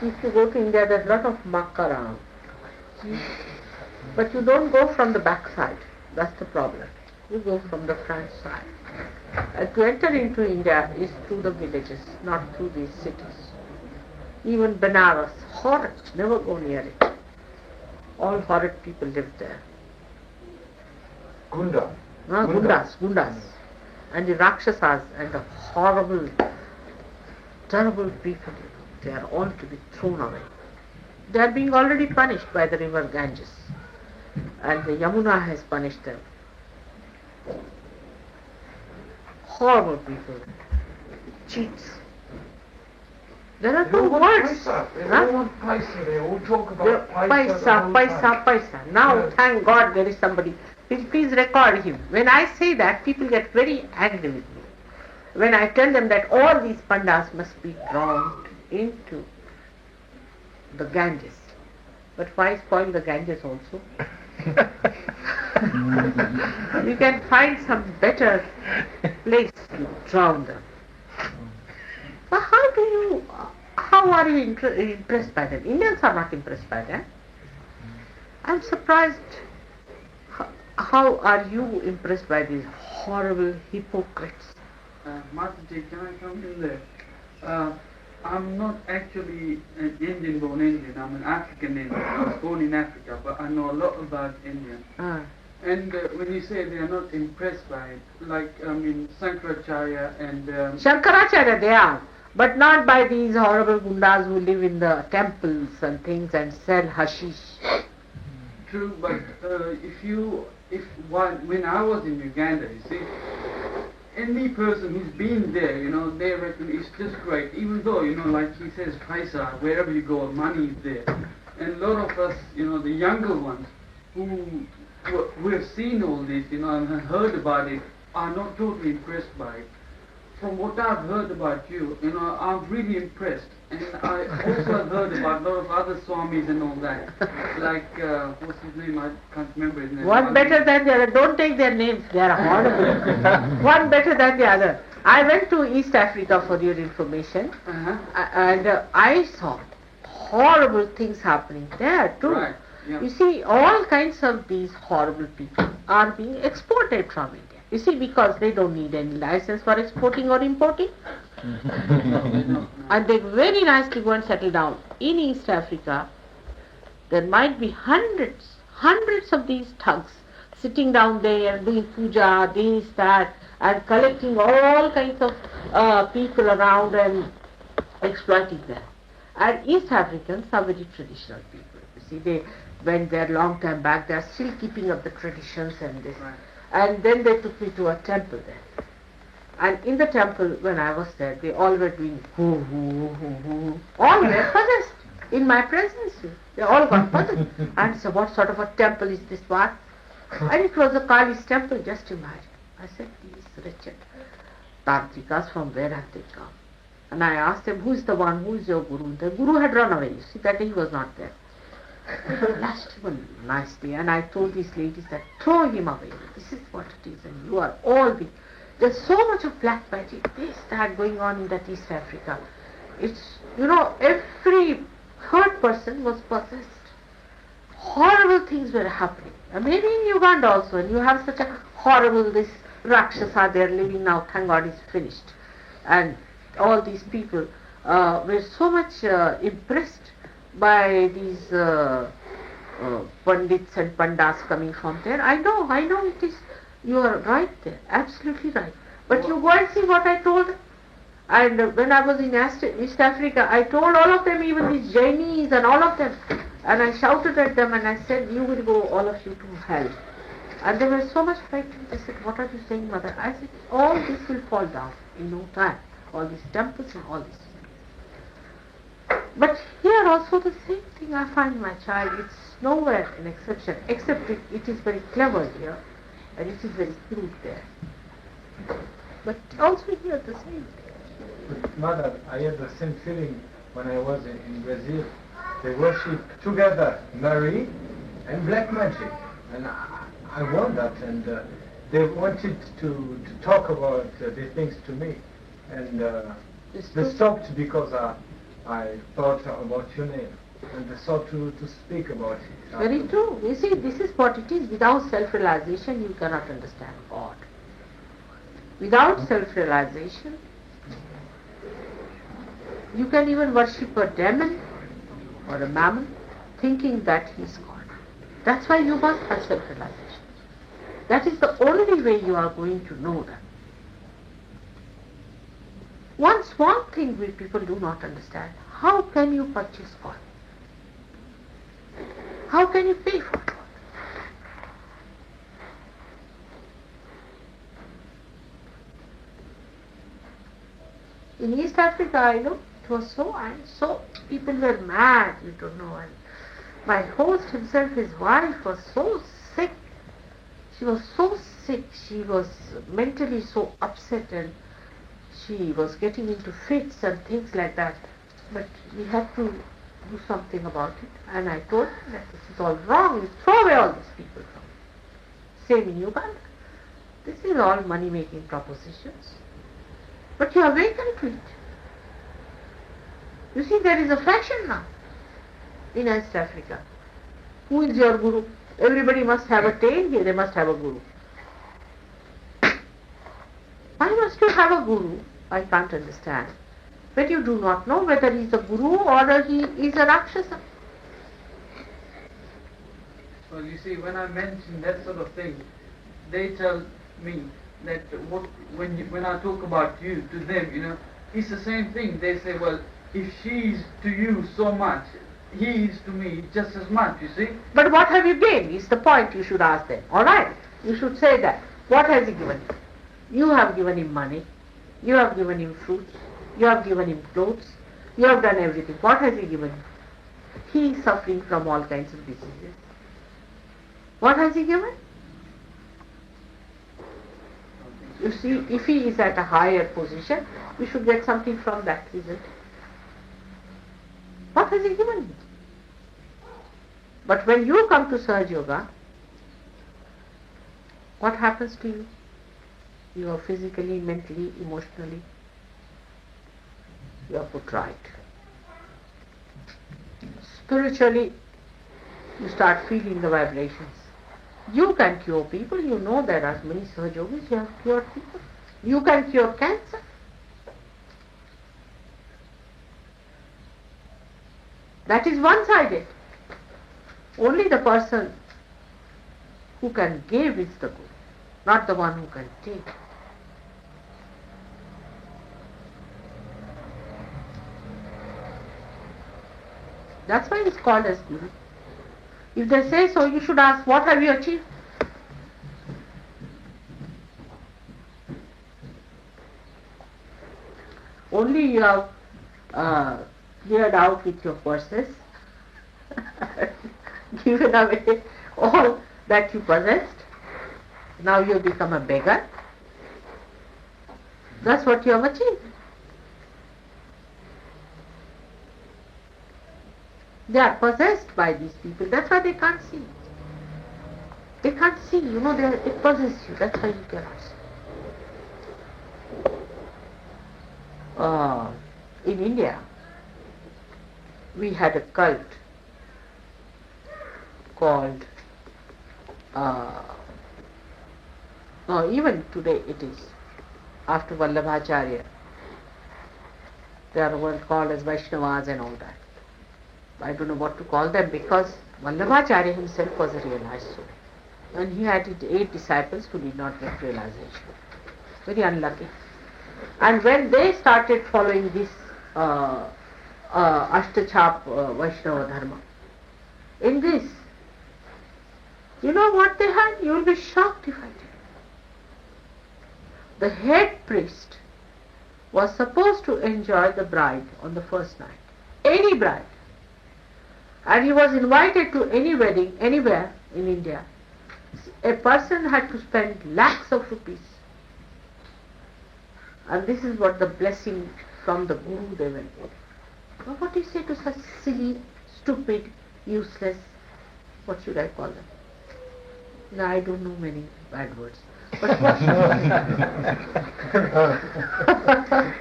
Speaker 2: If you go to India, there's a lot of muck around. But you don't go from the back side. That's the problem. You go from the front side. To enter into India is through the villages, not through these cities. Even Benares, horrid, never go near it. All horrid people live there.
Speaker 4: Gundas.
Speaker 2: And the Rakshasas and the horrible, terrible people, they are all to be thrown away. They are being already punished by the river Ganges. And the Yamuna has punished them. Horrible people, cheats. There are two words.
Speaker 4: They all want paisa. They all talk about paisa.
Speaker 2: Paisa. Now, thank God there is somebody. Please record him. When I say that, people get very angry with me. When I tell them that all these pandas must be drowned into the Ganges. But why spoil the Ganges also? You can find some better place to drown them. But how are you impressed by them? Indians are not impressed by them. I'm surprised. How are you impressed by these horrible hypocrites?
Speaker 5: Mataji, can I come in there? I'm not actually an Indian-born Indian. I'm an African Indian. I was born in Africa, but I know a lot about India. And when you say they are not impressed by it, like, Shankaracharya and...
Speaker 2: Shankaracharya they are, but not by these horrible gundas who live in the temples and things and sell hashish.
Speaker 5: True, but when I was in Uganda, you see, any person who's been there, they reckon it's just great. Even though, like he says, Paisa, wherever you go, money is there. And a lot of us, the younger ones who have seen all this, and have heard about it, are not totally impressed by it. From what I've heard about you, I'm really impressed. And I also have heard about a lot of other Swamis and all that. Like, what's his name? I can't remember his name.
Speaker 2: One better than the other. Don't take their names. They are horrible. One better than the other. I went to East Africa for your information. And I saw horrible things happening there too.
Speaker 5: Right. Yeah.
Speaker 2: You see, all kinds of these horrible people are being exported from India. You see, because they don't need any license for exporting or importing. And they very nicely go and settle down. In East Africa, there might be hundreds of these thugs sitting down there doing puja, this, that, and collecting all kinds of people around and exploiting them. And East Africans are very traditional people. You see, they went there long time back. They are still keeping up the traditions and this.
Speaker 5: Right.
Speaker 2: And then they took me to a temple there. And in the temple, when I was there, they all were doing hoo, hoo, hoo, hoo. All were possessed in my presence. They all got possessed. And so what sort of a temple is this one? And it was a Kali's temple, just imagine. I said, these wretched Tantrikas, from where have they come? And I asked them, who is the one, who is your guru? The guru had run away. You see, that he was not there. Last one nice day, and I told these ladies that throw him away. This is what it is, and you are all the. There's so much of black magic, this, that going on in that East Africa. It's, every third person was possessed. Horrible things were happening. And maybe in Uganda also, and you have such a horrible, this Rakshasa there living now, thank God is finished. And all these people were so much impressed by these Pandits and Pandas coming from there. I know it is, you are right there, absolutely right. But you go and see what I told them. And when I was in East Africa, I told all of them, even these Jainis and all of them, and I shouted at them and I said, you will go, all of you, to hell. And they were so much frightened. They said, what are you saying, mother? I said, all this will fall down in no time. All these temples and all this. But here also the same thing I find, my child. It's nowhere an exception, except it is very clever here and it is very crude there. But also here the same thing.
Speaker 3: But Mother, I had the same feeling when I was in Brazil. They worship together Mary and black magic. And I wondered, and they wanted to talk about these things to me. And they stopped because I thought about your name, and they sought to speak about it.
Speaker 2: Very true. You see, this is what it is. Without self-realization, you cannot understand God. Without self-realization, you can even worship a demon or a mammon, thinking that he is God. That's why you must have self-realization. That is the only way you are going to know that. One small thing we people do not understand. How can you purchase God? How can you pay for God? In East Africa, I know, it was so people were mad, you don't know. And my host himself, his wife, was so sick. She was so sick. She was mentally so upset, and she was getting into fits and things like that. But we had to do something about it. And I told her that this is all wrong. You throw away all these people. Same in Uganda. This is all money-making propositions. But you awaken to it. You see, there is a fashion now in East Africa. Who is your guru? Everybody must have a tail here. They must have a guru. Why must you have a guru? I can't understand. But you do not know whether he is a guru or he is a Rakshasa.
Speaker 5: Well, you see, when I mention that sort of thing, they tell me that when I talk about you to them, it's the same thing. They say, well, if she's to you so much, he is to me just as much, you see.
Speaker 2: But what have you gained is the point you should ask them. All right, you should say that. What has he given you? You have given him money, you have given him fruits, you have given him clothes, you have done everything. What has he given you? He is suffering from all kinds of diseases. What has he given? You see, if he is at a higher position, we should get something from that, isn't it? What has he given you? But when you come to Sahaja Yoga, what happens to you? You are physically, mentally, emotionally, you are put right. Spiritually, you start feeling the vibrations. You can cure people. You know there are many Sahaja Yogis who have cured people. You can cure cancer. That is one-sided. Only the person who can give is the good, not the one who can take. That's why it's called as Guru. If they say so, you should ask, what have you achieved? Only you have cleared out with your purses, given away all that you possessed. Now you have become a beggar. That's what you have achieved. They are possessed by these people. That's why they can't see. They can't see. You know, it possesses you. That's why you cannot see. In India, we had a cult called, even today it is, after Vallabhacharya. They are called as Vaishnavas and all that. I don't know what to call them, because Vallabhacharya himself was a realized soul. And he had 8 disciples who did not get realization. Very unlucky. And when they started following this Ashtachap Vaishnava Dharma, in this, you know what they had? You will be shocked if I tell you. The head priest was supposed to enjoy the bride on the first night. Any bride. And he was invited to any wedding, anywhere in India. A person had to spend lakhs of rupees. And this is what the blessing from the Guru they were getting. Now what do you say to such silly, stupid, useless, what should I call them? No, I don't know many bad words. But what should I say?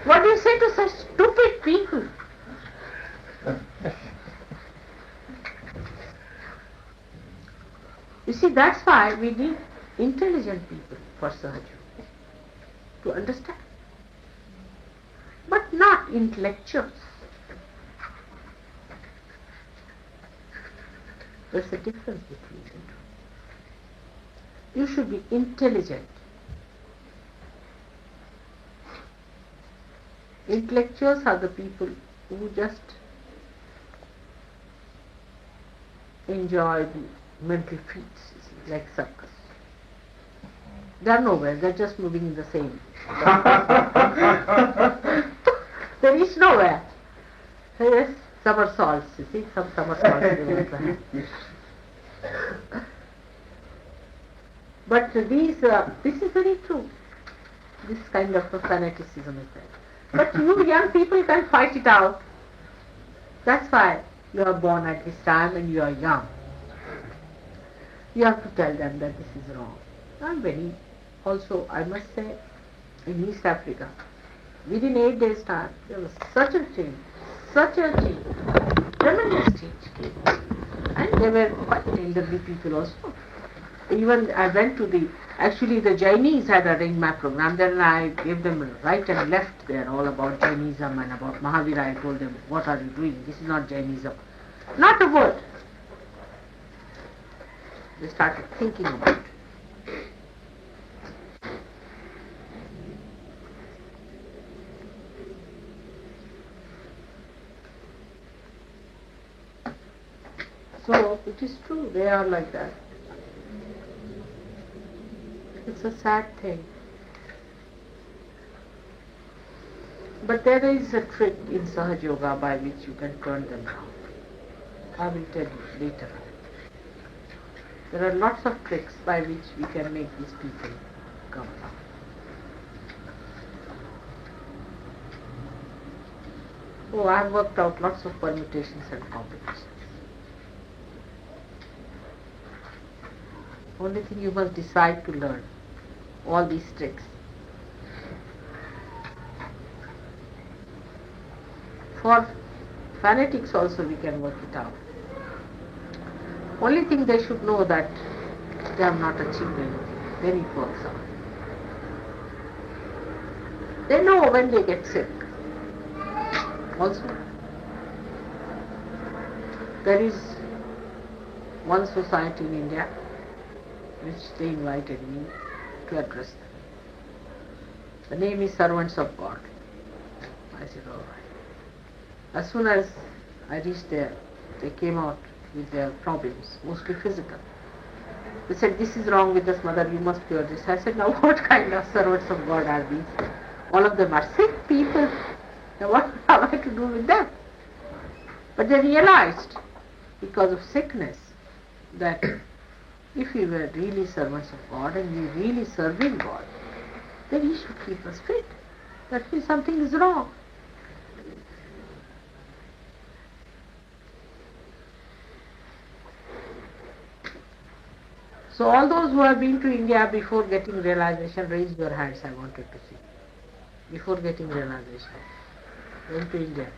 Speaker 2: What do you say to such stupid people? You see, that's why we need intelligent people for Sahaja Yoga, to understand. But not intellectuals. There's a difference between the two. You should be intelligent. Intellectuals are the people who just enjoy the mental feats, like circus. They are nowhere, they are just moving in the same. There is nowhere. Yes, somersaults, you see, some somersaults they also have. But this is very true. This kind of fanaticism is there. But you young people can fight it out. That's why you are born at this time and you are young. You have to tell them that this is wrong. And very, also I must say, in East Africa, within 8 days' time, there was such a change, tremendous change came. And they were quite elderly people also. Even I went to actually the Jainis had arranged my program, then I gave them right and left there all about Jainism and about Mahavira. I told them, what are you doing? This is not Jainism. Not a word. They started thinking about it. So it is true, they are like that. It's a sad thing. But there is a trick in Sahaja Yoga by which you can turn them around. I will tell you later on. There are lots of tricks by which we can make these people come around. Oh, I have worked out lots of permutations and combinations. Only thing you must decide to learn all these tricks. For fanatics also we can work it out. Only thing they should know that they have not achieved anything. Then it works out. They know when they get sick. Also, there is one society in India which they invited me to address them. The name is Servants of God. I said, all right. As soon as I reached there, they came out with their problems, mostly physical. They said, this is wrong with us, mother, you must cure this. I said, now what kind of servants of God are these? All of them are sick people. Now what have I to do with them? But they realized, because of sickness, that if we were really servants of God and we really serving God, then He should keep us fit. That means something is wrong. So all those who have been to India before getting realization, raise your hands, I wanted to see. Before getting realization. Went to India.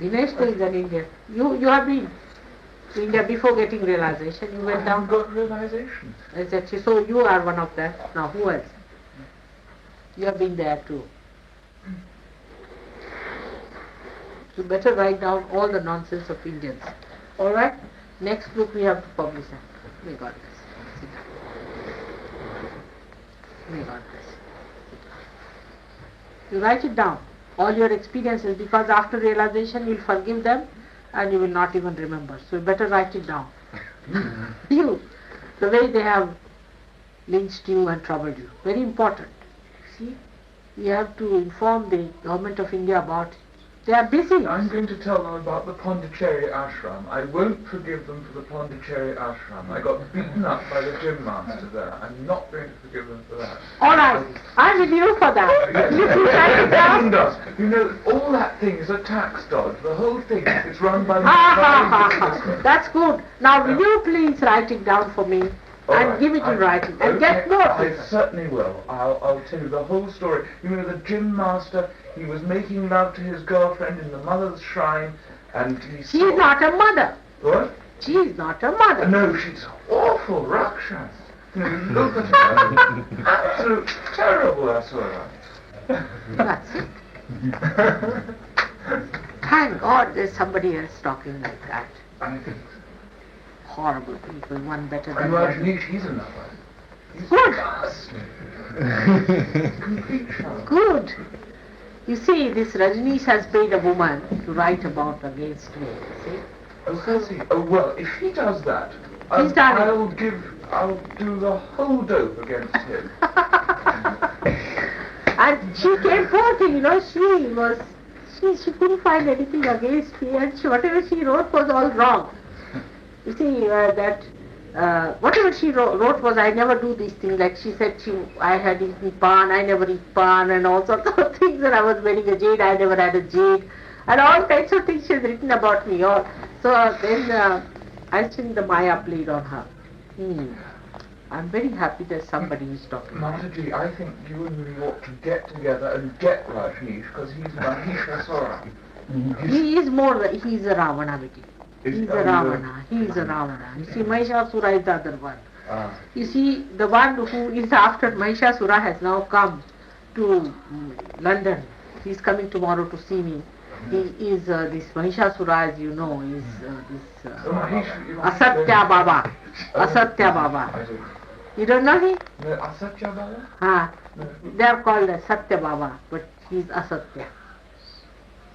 Speaker 2: Dinesh is an Indian. You have been to India before getting realization. You went down.
Speaker 3: Got realization.
Speaker 2: Exactly. So you are one of them. Now who else? You have been there too. You better write down all the nonsense of Indians. Alright? Next book we have to publish. May God bless. Sit down. May God bless. You write it down. All your experiences, because after realization you will forgive them and you will not even remember. So you better write it down. You, the way they have lynched you and troubled you. Very important. See? You have to inform the government of India about it. They are busy.
Speaker 3: I'm going to tell them about the Pondicherry ashram. I won't forgive them for the Pondicherry ashram. I got beaten up by the gym master there. I'm not going to forgive them for that.
Speaker 2: All right, I'm with you for that.
Speaker 3: Yes.
Speaker 2: You can write it down.
Speaker 3: You know, all that thing is a tax dodge. The whole thing is run by
Speaker 2: That's good. Now will you please write it down for me and
Speaker 3: right.
Speaker 2: give it in writing and get more
Speaker 3: I
Speaker 2: people.
Speaker 3: certainly will. I'll tell you the whole story. You know, the gym master, he was making love to his girlfriend in the mother's shrine, and he
Speaker 2: She is not a mother.
Speaker 3: What?
Speaker 2: She is not a mother.
Speaker 3: No, she's awful Rakshas. You know, look at her. Absolute terrible Asura.
Speaker 2: That's it. Thank God there's somebody else talking like that.
Speaker 3: I think
Speaker 2: Horrible people, one better
Speaker 3: so.
Speaker 2: than the other.
Speaker 3: He's another. He's
Speaker 2: Good.
Speaker 3: complete sham.
Speaker 2: Good. You see, this Rajneesh has paid a woman to write about against me. See?
Speaker 3: Oh, has he? Oh, well, if he does that,
Speaker 2: He's done it.
Speaker 3: I'll do the whole dope against him.
Speaker 2: And she came forth, you know, she couldn't find anything against me, and whatever she wrote was all wrong. You see, whatever she wrote was, I never do these things. Like she said, I had eaten pan, I never eat pan, and all sorts of things. And I was wearing a jade, I never had a jade, and all kinds of things she has written about me. So then I think the Maya played on her. I'm very happy that somebody is talking.
Speaker 3: Mataji, I think you and me ought to get together and get Rajneesh, because he's Mahishasura.
Speaker 2: He's a Ravana, Vicky. He's a Ravana. He's a Ravana. You see, Mahishasura is the other one. You see, the one who is after Mahishasura has now come to London. He's coming tomorrow to see me. He is this Mahishasura, as you know, is this Asatya Baba. Asatya Baba. You don't know him?
Speaker 3: No, Asatya Baba? No.
Speaker 2: They are called Satya Baba, but he is Asatya.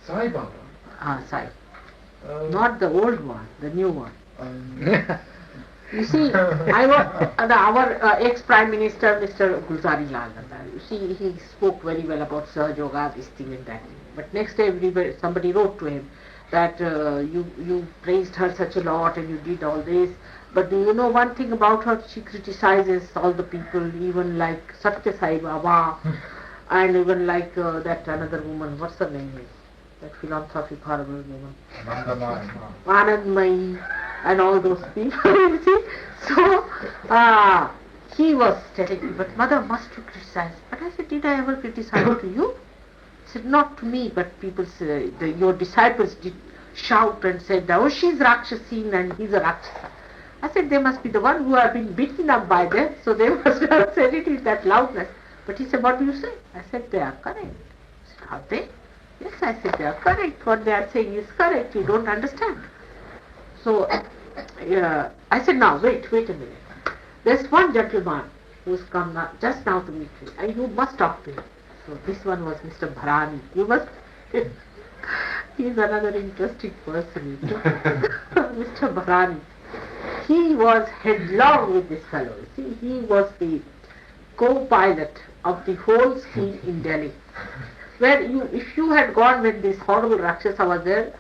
Speaker 3: Sai Baba?
Speaker 2: Sai. Not the old one, the new one. You see, our ex-Prime Minister, Mr. Gulzari Lal Nanda, you see, he spoke very well about Sahaja Yoga, this thing and that thing. But next day, somebody wrote to him that you praised her such a lot and you did all this. But do you know one thing about her? She criticizes all the people, even like Satya Sai Baba, and even like that another woman, what's her name is? That philanthropic horrible woman. Anandmai, and all those people, you see. So, he was telling me, but mother, must you criticize? But I said, did I ever criticize to you? He said, not to me, but people say, your disciples did shout and said, oh, she's Rakshasin and he's a Rakshasa. I said, they must be the one who have been beaten up by them, so they must have said it with that loudness. But he said, what do you say? I said, they are correct. He said, are they? Yes, I said, they are correct. What they are saying is correct. You don't understand. So, I said, now, wait a minute. There's one gentleman who's come just now to meet me, and you must talk to him. So, this one was Mr. Bharani. You must... He's another interesting person, you know. Mr. Bharani. He was headlong with this fellow. See, he was the co-pilot of the whole scheme in Delhi. Where if you had gone when this horrible Rakshasa was there,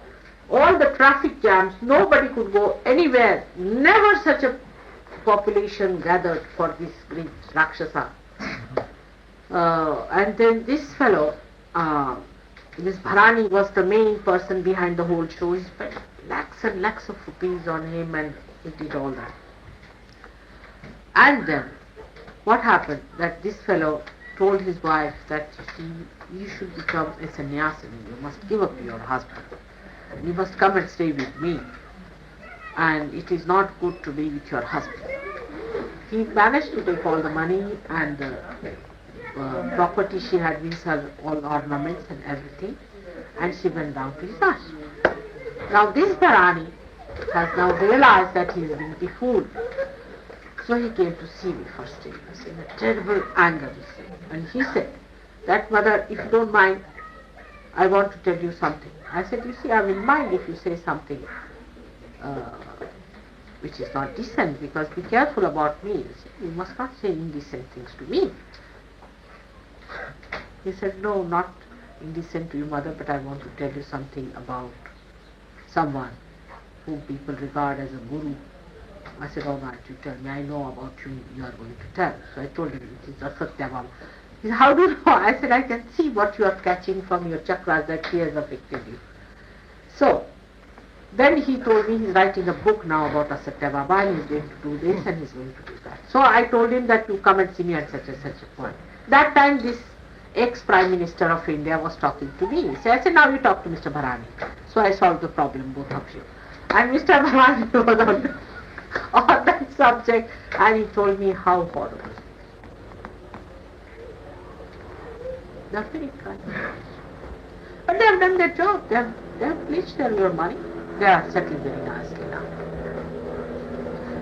Speaker 2: all the traffic jams, nobody could go anywhere. Never such a population gathered for this great Rakshasa. And then this fellow, this Bharani, was the main person behind the whole show. He spent lakhs and lakhs of rupees on him and he did all that. And then, what happened? That this fellow told his wife that, you should become a sannyasini. You must give up your husband. You must come and stay with me. And it is not good to be with your husband. He managed to take all the money and the property she had with her, all ornaments and everything, and she went down to his ashram. Now this Bharani has now realized that he is being befooled. So he came to see me first day. He was in a terrible anger, and he said, that mother, if you don't mind, I want to tell you something. I said, you see, I will mind if you say something which is not decent, because be careful about me. You must not say indecent things to me. He said, no, not indecent to you, mother, but I want to tell you something about someone whom people regard as a guru. I said, all right, you tell me. I know about you, you are going to tell. So I told him, it is Asatya Baba. He said, how do you know? I said, I can see what you are catching from your chakras, that he has affected you. So, then he told me he's writing a book now about Asatya Baba and he's going to do this and he's going to do that. So I told him that you come and see me at such and such a point. That time this ex-Prime Minister of India was talking to me. So I said, now you talk to Mr. Bharani. So I solved the problem, both of you. And Mr. Bharani was on that subject, and he told me how horrible. They're very kind. But they have done their job. They have bleached your money. They are settling very nicely now.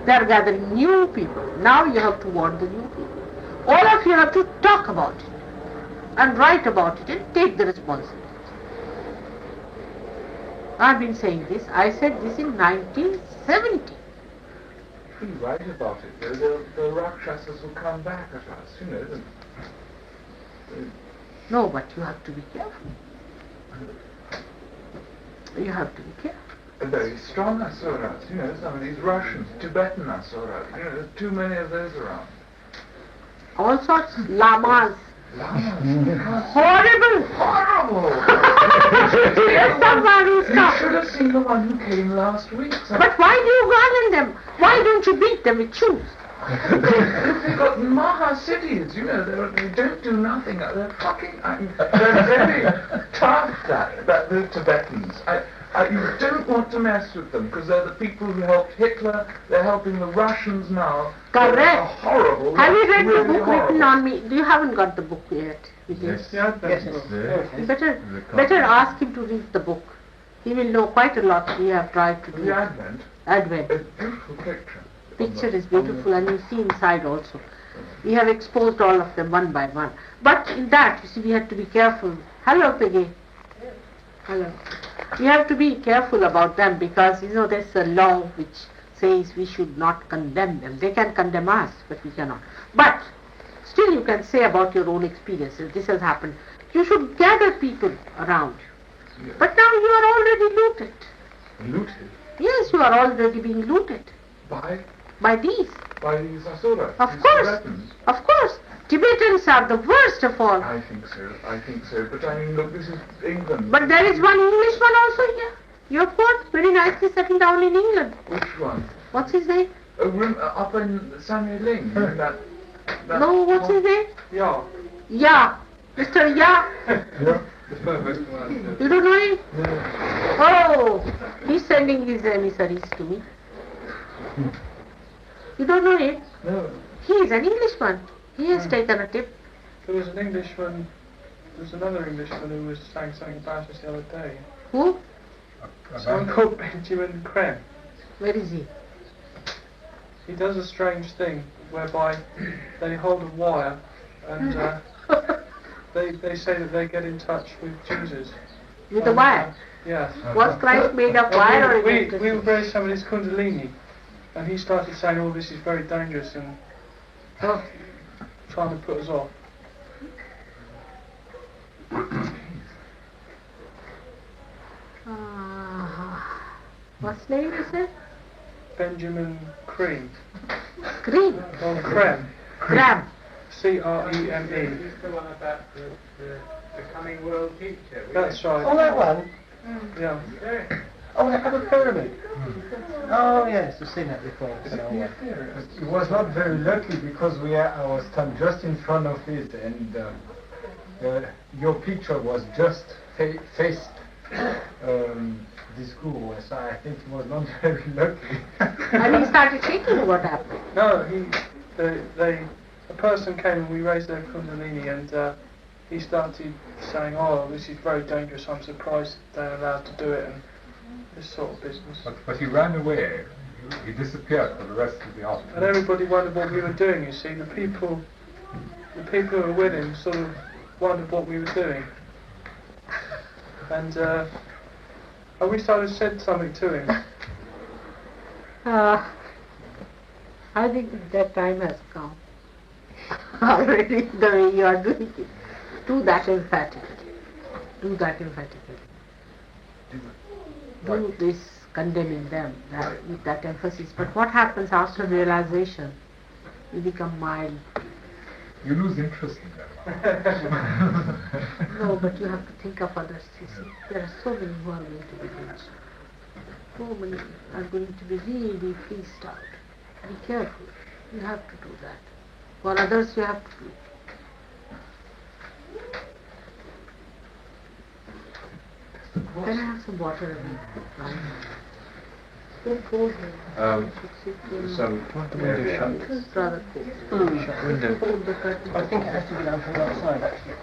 Speaker 2: They are gathering new people. Now you have to want the new people. All of you have to talk about it and write about it and take the responsibility. I've been saying this. I said this in 1970.
Speaker 6: You write about it. The Rakshasas will come back at us, you know.
Speaker 2: No, but you have to be careful. You have to be careful.
Speaker 6: Very strong asuras, you know, some of these Russians, Tibetan asuras, you know, there's too many of those around.
Speaker 2: All sorts of lamas.
Speaker 6: Lamas?
Speaker 2: Horrible!
Speaker 6: Horrible!
Speaker 2: Yes, someone who's
Speaker 6: You
Speaker 2: not.
Speaker 6: should have seen the one who came last week.
Speaker 2: But why do you garland them? Why don't you beat them with shoes?
Speaker 6: They've got Maha cities, you know, they don't do nothing. They're fucking, they're very tough, the Tibetans. You don't want to mess with them, because they're the people who helped Hitler, they're helping the Russians now.
Speaker 2: Correct.
Speaker 6: They're horrible.
Speaker 2: Have you read
Speaker 6: really
Speaker 2: the book
Speaker 6: horrible.
Speaker 2: written on me? You haven't got the book yet.
Speaker 3: Yes.
Speaker 2: You better ask him to read the book. He will know quite a lot. We have tried to do
Speaker 6: The Advent.
Speaker 2: Advent.
Speaker 6: A beautiful picture.
Speaker 2: Picture is beautiful, and you see inside also. We have exposed all of them one by one. But in that, you see, we have to be careful. Hello, Peggy. Hello. We have to be careful about them, because, you know, there's a law which says we should not condemn them. They can condemn us, but we cannot. But still you can say about your own experiences, this has happened. You should gather people around you.
Speaker 6: Yeah.
Speaker 2: But now you are already looted.
Speaker 6: Looted?
Speaker 2: Yes, you are already being looted.
Speaker 6: By
Speaker 2: these.
Speaker 6: By these asuras?
Speaker 2: Of
Speaker 6: these
Speaker 2: course.
Speaker 6: Tibetans?
Speaker 2: Of course. Tibetans are the worst of all.
Speaker 6: I think so. But I mean, look, this is England.
Speaker 2: But there is one Englishman also here. You have got very nicely settled down in England.
Speaker 6: Which one?
Speaker 2: What's his name?
Speaker 6: Up in Samuel Ling. that
Speaker 2: No, what's his name?
Speaker 5: Yeah.
Speaker 2: Ya. Mr. Ya.
Speaker 3: Yeah.
Speaker 5: The perfect one.
Speaker 2: You don't know him?
Speaker 3: No.
Speaker 2: Oh, he's sending his emissaries to me. You don't know him?
Speaker 3: No.
Speaker 2: He is an Englishman. He has taken a tip.
Speaker 5: There was another Englishman who was saying something about us the other day.
Speaker 2: Who?
Speaker 5: Someone called Benjamin Creme.
Speaker 2: Where is he?
Speaker 5: He does a strange thing whereby they hold a wire and they say that they get in touch with Jesus.
Speaker 2: With the wire?
Speaker 5: Yes.
Speaker 2: Was Christ made of wire or
Speaker 5: we
Speaker 2: electricity?
Speaker 5: raised somebody's kundalini and he started saying, oh, this is very dangerous and trying to put us off.
Speaker 2: What's name you said?
Speaker 5: Benjamin Cream.
Speaker 2: Cream.
Speaker 5: Or Creme.
Speaker 2: Creme.
Speaker 5: C-R-E-M-E.
Speaker 1: He's the one about the coming world teacher.
Speaker 5: That's right.
Speaker 1: Oh, that one?
Speaker 5: Yeah.
Speaker 1: Oh, they have a pyramid. Oh, yes, I've seen that before. It's an old one.
Speaker 3: It was not very lucky because I was standing just in front of it, and your picture was just faced this guru, so I think it was not very lucky.
Speaker 2: And he started shaking. What happened?
Speaker 5: No, a person came and we raised their kundalini and he started saying, oh, this is very dangerous, I'm surprised they're allowed to do it and this sort of business.
Speaker 7: But he ran away. He disappeared for the rest of the afternoon.
Speaker 5: And everybody wondered what we were doing, you see. The people who were with him sort of wondered what we were doing. And I wish I had said something to him.
Speaker 2: I think that time has come. Already the way you are doing it. Do that emphatically. Do that emphatically. Do this condemning them with that emphasis. But what happens after realization? You become mild.
Speaker 7: You lose interest in them.
Speaker 2: No, but you have to think of others. You see, there are so many who are going to be lynched. So many are going to be really fleeced out. Be careful. You have to do that. For others, you have to do. Can I have some water again? Don't cold here.
Speaker 8: Some window shut.
Speaker 2: It's rather cold.
Speaker 8: Window.
Speaker 2: Hold the curtains.
Speaker 1: I think it has to be done from outside, actually.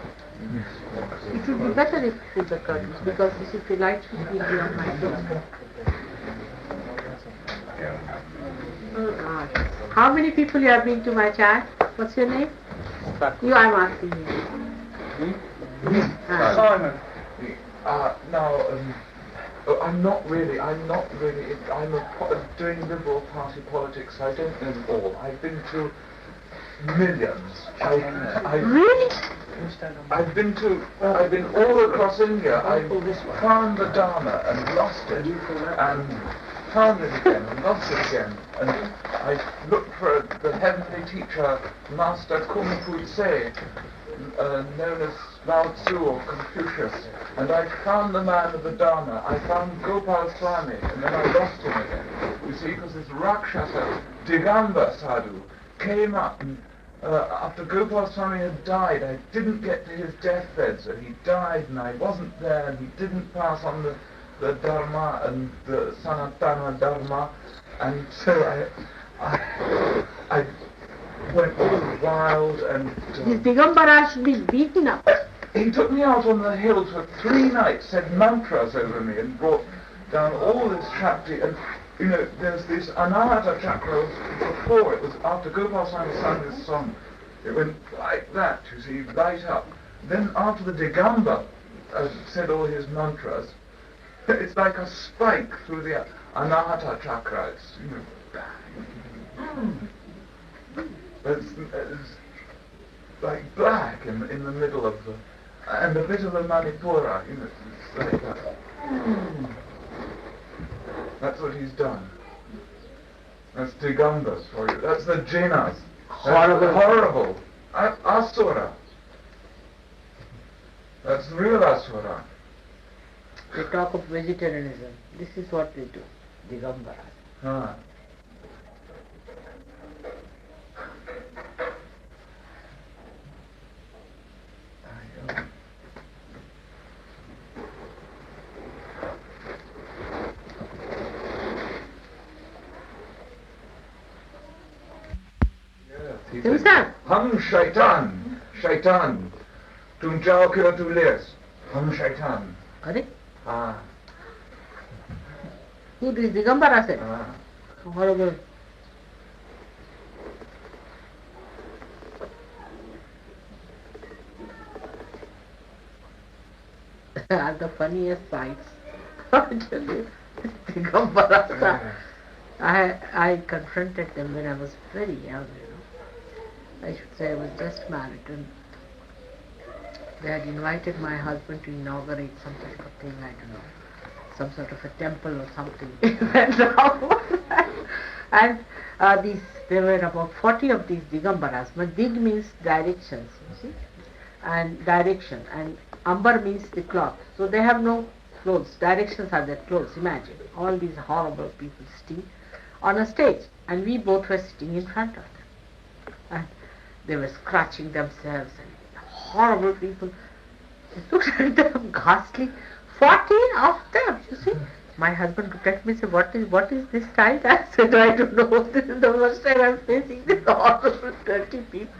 Speaker 2: It would be better if you pull the curtains because this if you light it will be on my face. Oh God. How many people you have been to my chat? What's your name? You, I'm asking you.
Speaker 5: Simon.
Speaker 6: I'm not really, I'm doing Liberal Party politics, I don't know them all. I've been to millions.
Speaker 2: Really?
Speaker 6: I've been all across India. I've found the Dharma and lost it, and found it again and lost it again. And I looked for the heavenly teacher, Master Kung Fu Tse, known as Lao Tzu or Confucius, and I found the man of the Dharma. I found Gopal Swami, and then I lost him again. You see, because this Rakshasa, Digamba Sadhu, came up and after Gopal Swami had died, I didn't get to his deathbed, so he died and I wasn't there, and he didn't pass on the Dharma and the Sanatana Dharma, and so I went all wild and...
Speaker 2: This Digambara should be beaten up.
Speaker 6: He took me out on the hill for 3 nights, said mantras over me and brought down all this Shakti, and you know, there's this Anahata chakra before, it was after Gopal Swami sang this song, it went like that, you see, right up. Then after the Digamba said all his mantras, it's like a spike through the Anahata chakra, it's, you know, It's like black in the middle of the, and a bit of the Manipura, it's like that. That's what he's done. That's Digambas for you. That's the Jinas.
Speaker 2: Horrible.
Speaker 6: Horrible. Asura. That's real Asura.
Speaker 2: They talk of vegetarianism. This is what they do. Digambaras.
Speaker 6: Huh.
Speaker 2: Himself.
Speaker 6: Hum shaitan, shaitan. Tum jao kya tu les. Hum shaitan.
Speaker 2: Correct?
Speaker 6: Ah.
Speaker 2: Who this Digambara said?
Speaker 6: Ah.
Speaker 2: Horrible. Are the funniest sights. I tell you, Digambara. I confronted them when I was very young, I should say I was just married, and they had invited my husband to inaugurate some type of thing, I don't know, some sort of a temple or something. And there were about 40 of these Digambaras. But Dig means directions, you see, and direction, and Ambar means the cloth. So they have no clothes. Directions are their clothes. Imagine all these horrible people sitting on a stage, and we both were sitting in front of them, and they were scratching themselves, and horrible people. I looked at them ghastly. 40 of them, you see. My husband looked at me and said, what is this child? I said, I don't know. This is the first time I'm facing this horrible 30 people.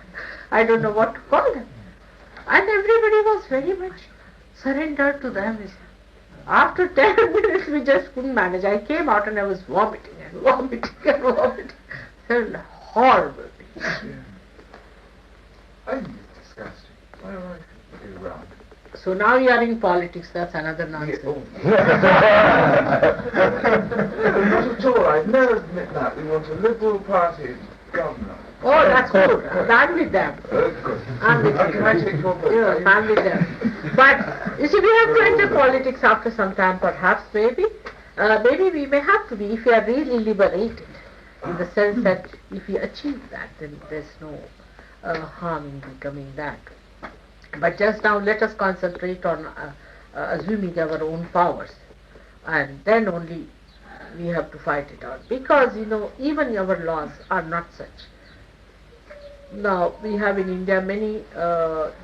Speaker 2: I don't know what to call them. And everybody was very much surrendered to them. After 10 minutes, we just couldn't manage. I came out and I was vomiting and vomiting and vomiting. So horrible things.
Speaker 6: I think it's disgusting. Why do I do around?
Speaker 2: So now you are in politics, that's another nonsense.
Speaker 6: Not at all. I'd never admit that. We want a Liberal Party governor.
Speaker 2: Oh, that's good. I'm with them.
Speaker 6: Good.
Speaker 2: I'm with them. Yes, I'm with them. But, you see, we have to enter politics after some time, perhaps, maybe. Maybe we may have to be, if we are really liberated, in the sense that if we achieve that, then there's no harm in becoming that. But just now let us concentrate on assuming our own powers, and then only we have to fight it out, because even our laws are not such. Now we have in India many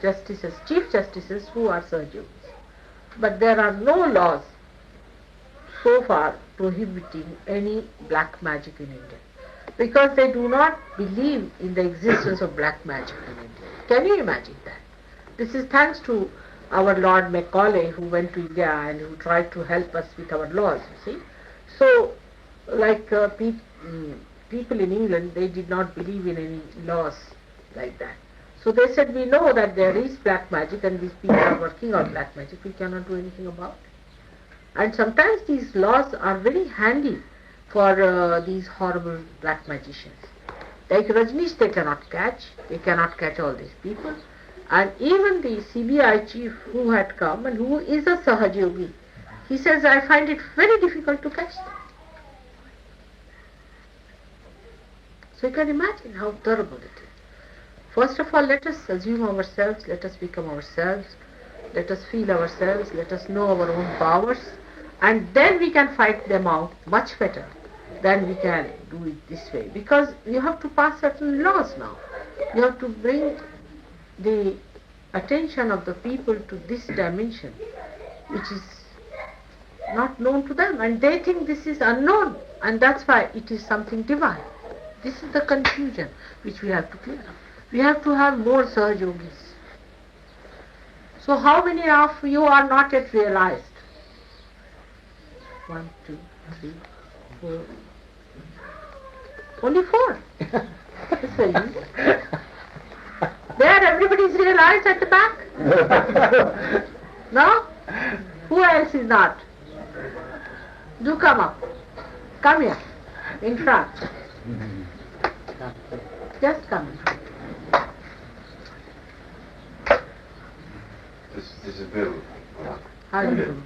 Speaker 2: justices, chief justices who are Sahaja Yogis, but there are no laws so far prohibiting any black magic in India, because they do not believe in the existence of black magic in India. Can you imagine that? This is thanks to our Lord Macaulay, who went to India and who tried to help us with our laws, you see. So, like people in England, they did not believe in any laws like that. So they said, we know that there is black magic and these people are working on black magic, we cannot do anything about it. And sometimes these laws are very handy for these horrible black magicians. Like Rajneesh, they cannot catch all these people. And even the CBI chief who had come and who is a Sahaja Yogi, he says, I find it very difficult to catch them. So you can imagine how terrible it is. First of all, let us assume ourselves, let us become ourselves, let us feel ourselves, let us know our own powers, and then we can fight them out much better than we can do it this way. Because you have to pass certain laws now. You have to bring the attention of the people to this dimension, which is not known to them, and they think this is unknown, and that's why it is something divine. This is the confusion which we have to clear up. We have to have more Sahaja Yogis. So how many of you are not yet realized? 1, 2, 3, 4. Only 4. So there, everybody is realized at the back. No? Who else is not? Do come up. Come here. In France. Just come.
Speaker 7: This is Bill.
Speaker 2: How do you do?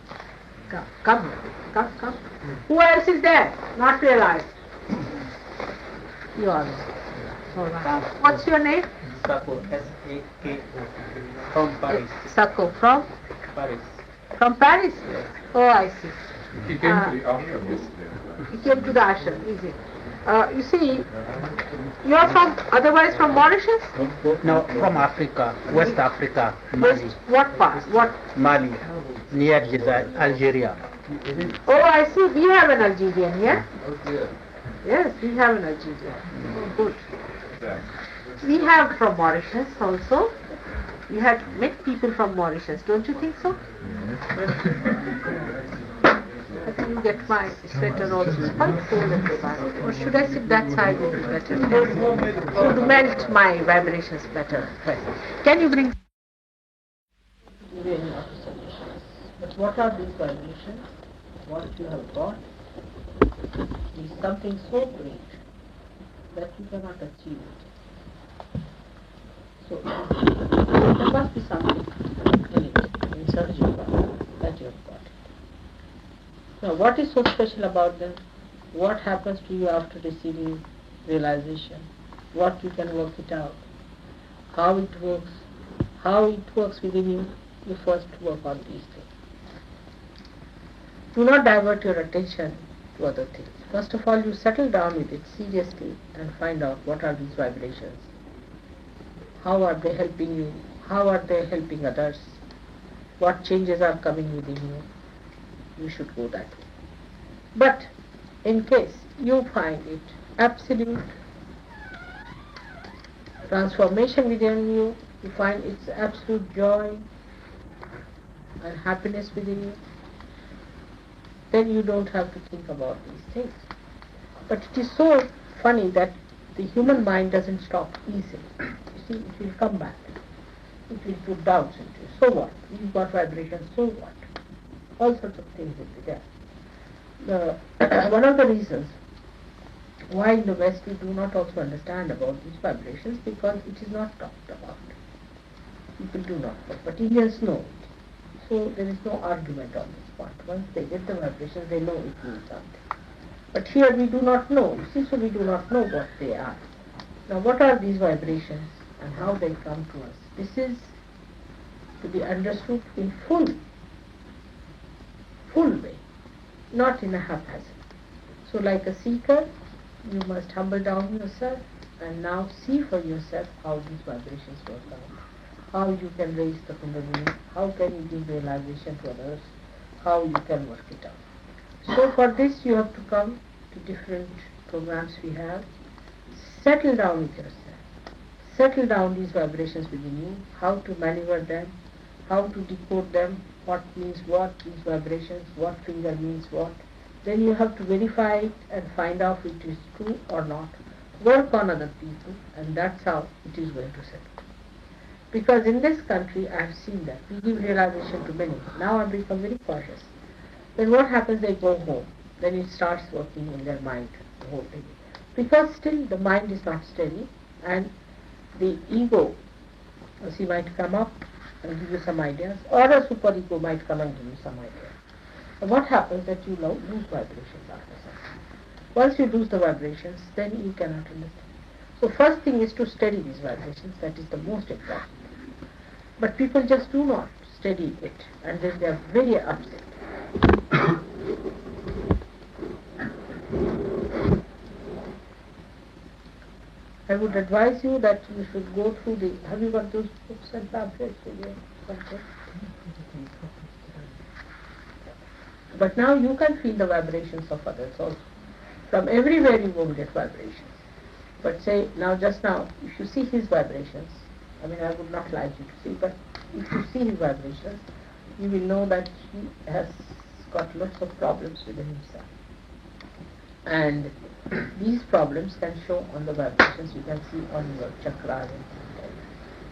Speaker 2: Come. Who else is there? Not realized. You are. All right. What's your name?
Speaker 1: Sako, S-A-K-O, from Paris.
Speaker 2: Sako, from?
Speaker 1: Paris.
Speaker 2: From Paris?
Speaker 1: Yes.
Speaker 2: Oh, I see.
Speaker 7: He came to the ashram yesterday.
Speaker 2: He came to the ashram, is it? You see, you are otherwise from Mauritius?
Speaker 9: No, from Africa, West Africa, Mali.
Speaker 2: West, what part? What?
Speaker 9: Mali, near Algeria.
Speaker 2: Oh, I see. We have an Algerian here.
Speaker 7: Oh dear.
Speaker 2: Yes, we have an Algerian. Oh, good.
Speaker 7: Yeah.
Speaker 2: We have from Mauritius also. We had met people from Mauritius, don't you think so? I think you get my sweater also. It's quite cold at the back. Or should I sit that side would be better? To melt my vibrations better. Can you bring... But what are these vibrations? What you have got is something so great that you cannot achieve it. So there must be something in it, in Sahaja Yoga, that you have got. Now what is so special about them? What happens to you after receiving realization? What you can work it out? How it works within you? You first work on these things. Do not divert your attention to other things. First of all, you settle down with it seriously and find out what are these vibrations. How are they helping you? How are they helping others? What changes are coming within you? You should go that way. But in case you find it absolute transformation within you, you find it's absolute joy and happiness within you, then you don't have to think about these things. But it is so funny that the human mind doesn't stop easily. You see, it will come back. It will put doubts into you. So what? You've got vibrations, so what? All sorts of things will be there. One of the reasons why in the West we do not also understand about these vibrations, because it is not talked about. People do not know, but Indians know it. So there is no argument on this point. Once they get the vibrations, they know it means something. But here we do not know. You see, so we do not know what they are. Now what are these vibrations and how they come to us? This is to be understood in full way, not in a haphazard. So like a seeker, you must humble down yourself and now see for yourself how these vibrations work out. How you can raise the kundalini, how can you give realization to others, how you can work it out. So for this you have to come to different programs we have. Settle down with yourself. Settle down these vibrations within you, how to maneuver them, how to decode them, what means what, these vibrations, what finger means what. Then you have to verify it and find out if it is true or not. Work on other people, and that's how it is going to settle. Because in this country I have seen that. We give realization to many. Now I become very cautious. Then what happens? They go home. Then it starts working in their mind the whole thing. Because still the mind is not steady, and the ego, she might come up and give you some ideas, or a superego might come and give you some ideas. And what happens that you lose vibrations after some. Once you lose the vibrations, then you cannot understand. So first thing is to steady these vibrations. That is the most important. But people just do not steady it, and then they are very upset. I would advise you that you should go through the... Have you got those books and pamphlets with you? But now you can feel the vibrations of others also. From everywhere you won't get vibrations. But say, just now, if you see his vibrations, I mean, I would not like you to see, but if you see his vibrations, you will know that he has got lots of problems within himself. And these problems can show on the vibrations, you can see on your chakras and things like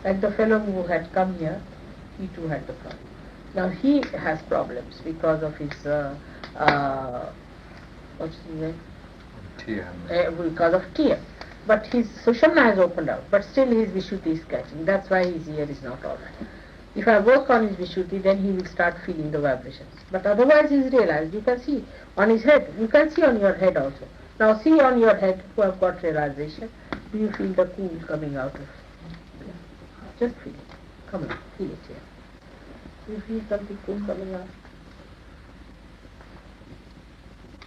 Speaker 2: that. Like the fellow who had come here, he too had the problem. Now he has problems because of his, what's his name? because of TM. But his Sushumna has opened out, but still his Vishuddhi is catching. That's why his ear is not alright. If I work on his Vishuddhi, then he will start feeling the vibrations. But otherwise he is realized. You can see on his head, you can see on your head also. Now see on your head who have got realization, do you feel the cool coming out of it? Just feel it. Come on, feel it here. Do you feel something cool coming out?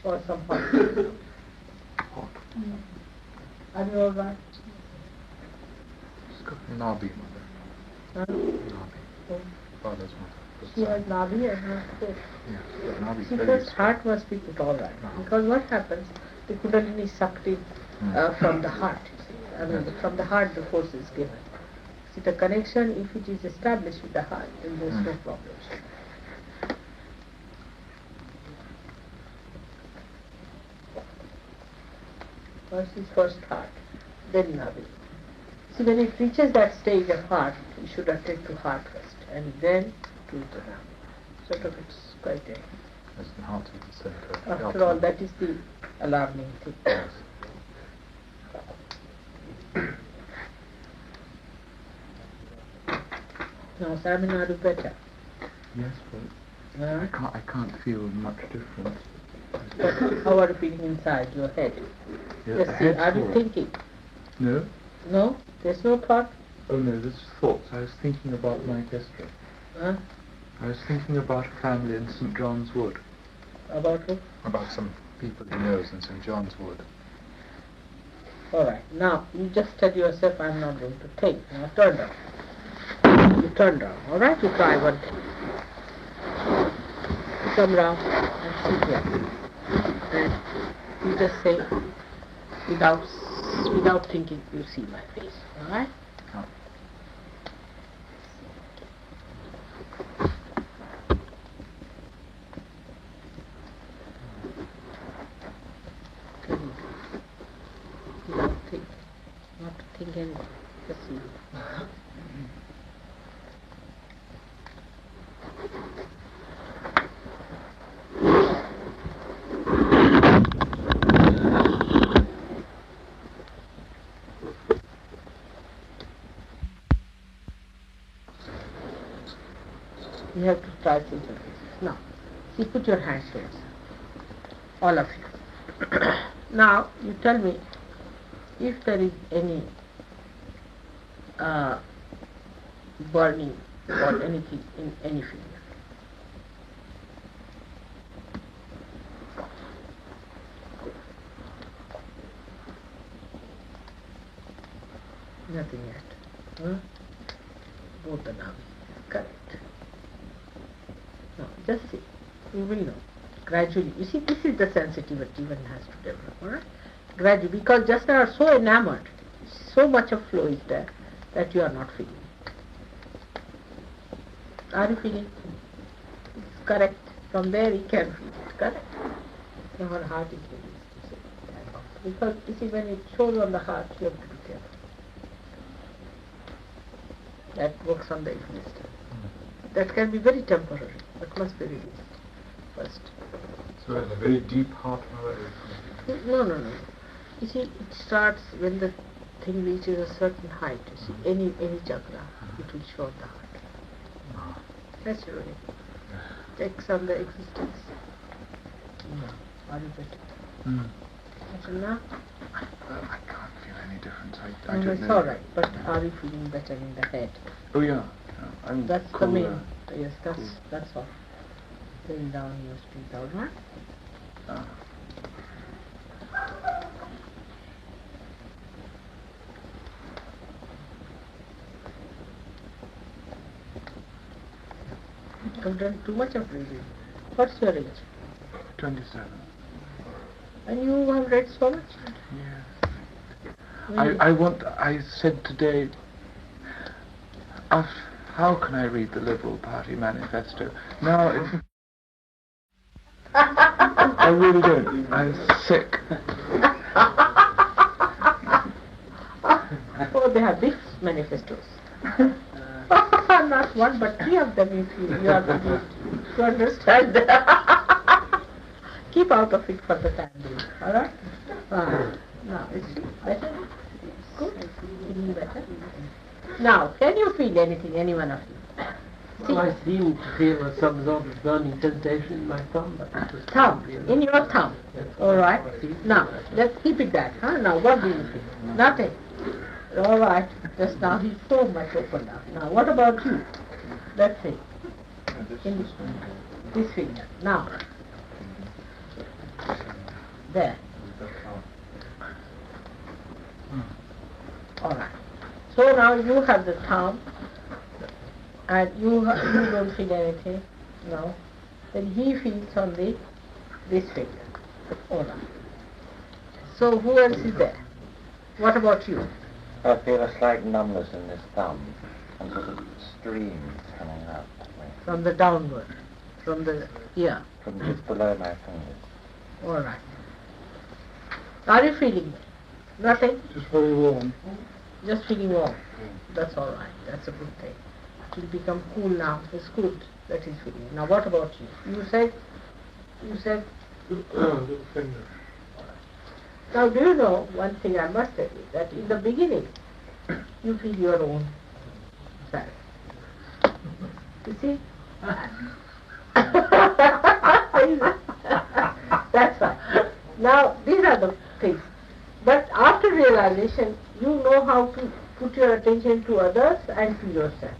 Speaker 2: Or some hot? Are you all right?
Speaker 8: She's got Nabi, mother.
Speaker 2: Huh?
Speaker 8: Nabi.
Speaker 2: Oh.
Speaker 8: Father's mother.
Speaker 2: She has Nabi and not foot.
Speaker 8: Yeah, she's got Nabi.
Speaker 2: See, first heart must be put all right. Because what happens, the Kundalini is sucked in from the heart. You see. I mean, from the heart the force is given. See, the connection, if it is established with the heart, then there is no problem. First is first heart, then Navi. See, when it reaches that stage of heart, you should attend to heart first, and then to the Navi. Sort of it's quite a...
Speaker 8: As the heart is the center.
Speaker 2: After all, that is the alarming thing.
Speaker 8: Yes.
Speaker 2: Now, Saminadu better.
Speaker 8: Yes, but I can't feel much difference.
Speaker 2: But how are you feeling inside your head?
Speaker 8: Yeah,
Speaker 2: Just see, are you thinking?
Speaker 8: No.
Speaker 2: No? There's no thought?
Speaker 8: Oh no, there's thoughts. I was thinking about my history.
Speaker 2: Huh?
Speaker 8: I was thinking about a family in St. John's Wood.
Speaker 2: About who?
Speaker 8: About some people he knows in St. John's Wood.
Speaker 2: Alright, now you just tell yourself, I'm not going to think. Now turn down. You turn down, alright? You try one thing. You come round and sit here. And you just say, without thinking, you see my face, alright?
Speaker 8: Oh.
Speaker 2: Without thinking. Not to think anything. Just see. You have to try simple things. Now, see, put your hands to yourself. All of you. Now, you tell me if there is any burning or anything in any finger. Nothing yet. Huh? Both the navi. Correct. Now, just see. You will know. Gradually. You see, this is the sensitivity one has to develop. Alright? Gradually. Because just now you are so enamored, so much of flow is there, that you are not feeling it. Are you feeling it? It's correct. From there you can feel it. Correct? Your heart is released. Because, you see, when it shows on the heart, you have to be careful. That works on the existence. That can be very temporary, but must be released first.
Speaker 8: So at a very deep heart,
Speaker 2: No. You see, it starts when the thing reaches a certain height. You see, any chakra, it will show the heart. Naturally. Takes on the existence. No. Are you better? Better now?
Speaker 8: I can't feel any difference. I
Speaker 2: No,
Speaker 8: don't
Speaker 2: it's
Speaker 8: know.
Speaker 2: all right. But are you feeling better in the head?
Speaker 8: Oh yeah. I'm
Speaker 2: That's
Speaker 8: cooler.
Speaker 2: the main. Yes,
Speaker 8: Cool.
Speaker 2: that's all. Bring down your speed, all right? You've done too much of reading. What's your age?
Speaker 8: 27.
Speaker 2: And you have read so much?
Speaker 8: Yes.
Speaker 2: Really?
Speaker 8: I said today, how can I read the Liberal Party manifesto? Now, I really don't. I'm sick.
Speaker 2: Oh, they have big manifestos. Not one, but three of them if you have to understand. Keep out of it for the time being, alright? Now, it's better? Good? Feeling better? Now, can you feel anything, any one of you?
Speaker 10: Well, I seem to feel some sort of burning sensation in my thumb. But
Speaker 2: thumb, in your thumb. All right. Now, let's keep it that. Now, what do you feel? Nothing. All right. Just now he's so much opened up. Now, what about you? Let's see. In this finger. Now. There. All right. So now you have the thumb. And you don't feel anything, no. Then he feels on this finger. All right. So who else is there? What about you?
Speaker 11: I feel a slight numbness in this thumb and sort of streams coming up.
Speaker 2: From the downward, from the ear.
Speaker 11: From just below my fingers.
Speaker 2: All right. Are you feeling it? Nothing?
Speaker 8: Just very warm.
Speaker 2: Just feeling warm. That's all right. That's a good thing. It will become cool now. It's good that is feeling. Now what about you? You said
Speaker 8: Little finger.
Speaker 2: now do you know one thing I must tell you, that in the beginning you feel your own self. You see? That's right. Now these are the things. But after realization you know how to put your attention to others and to yourself.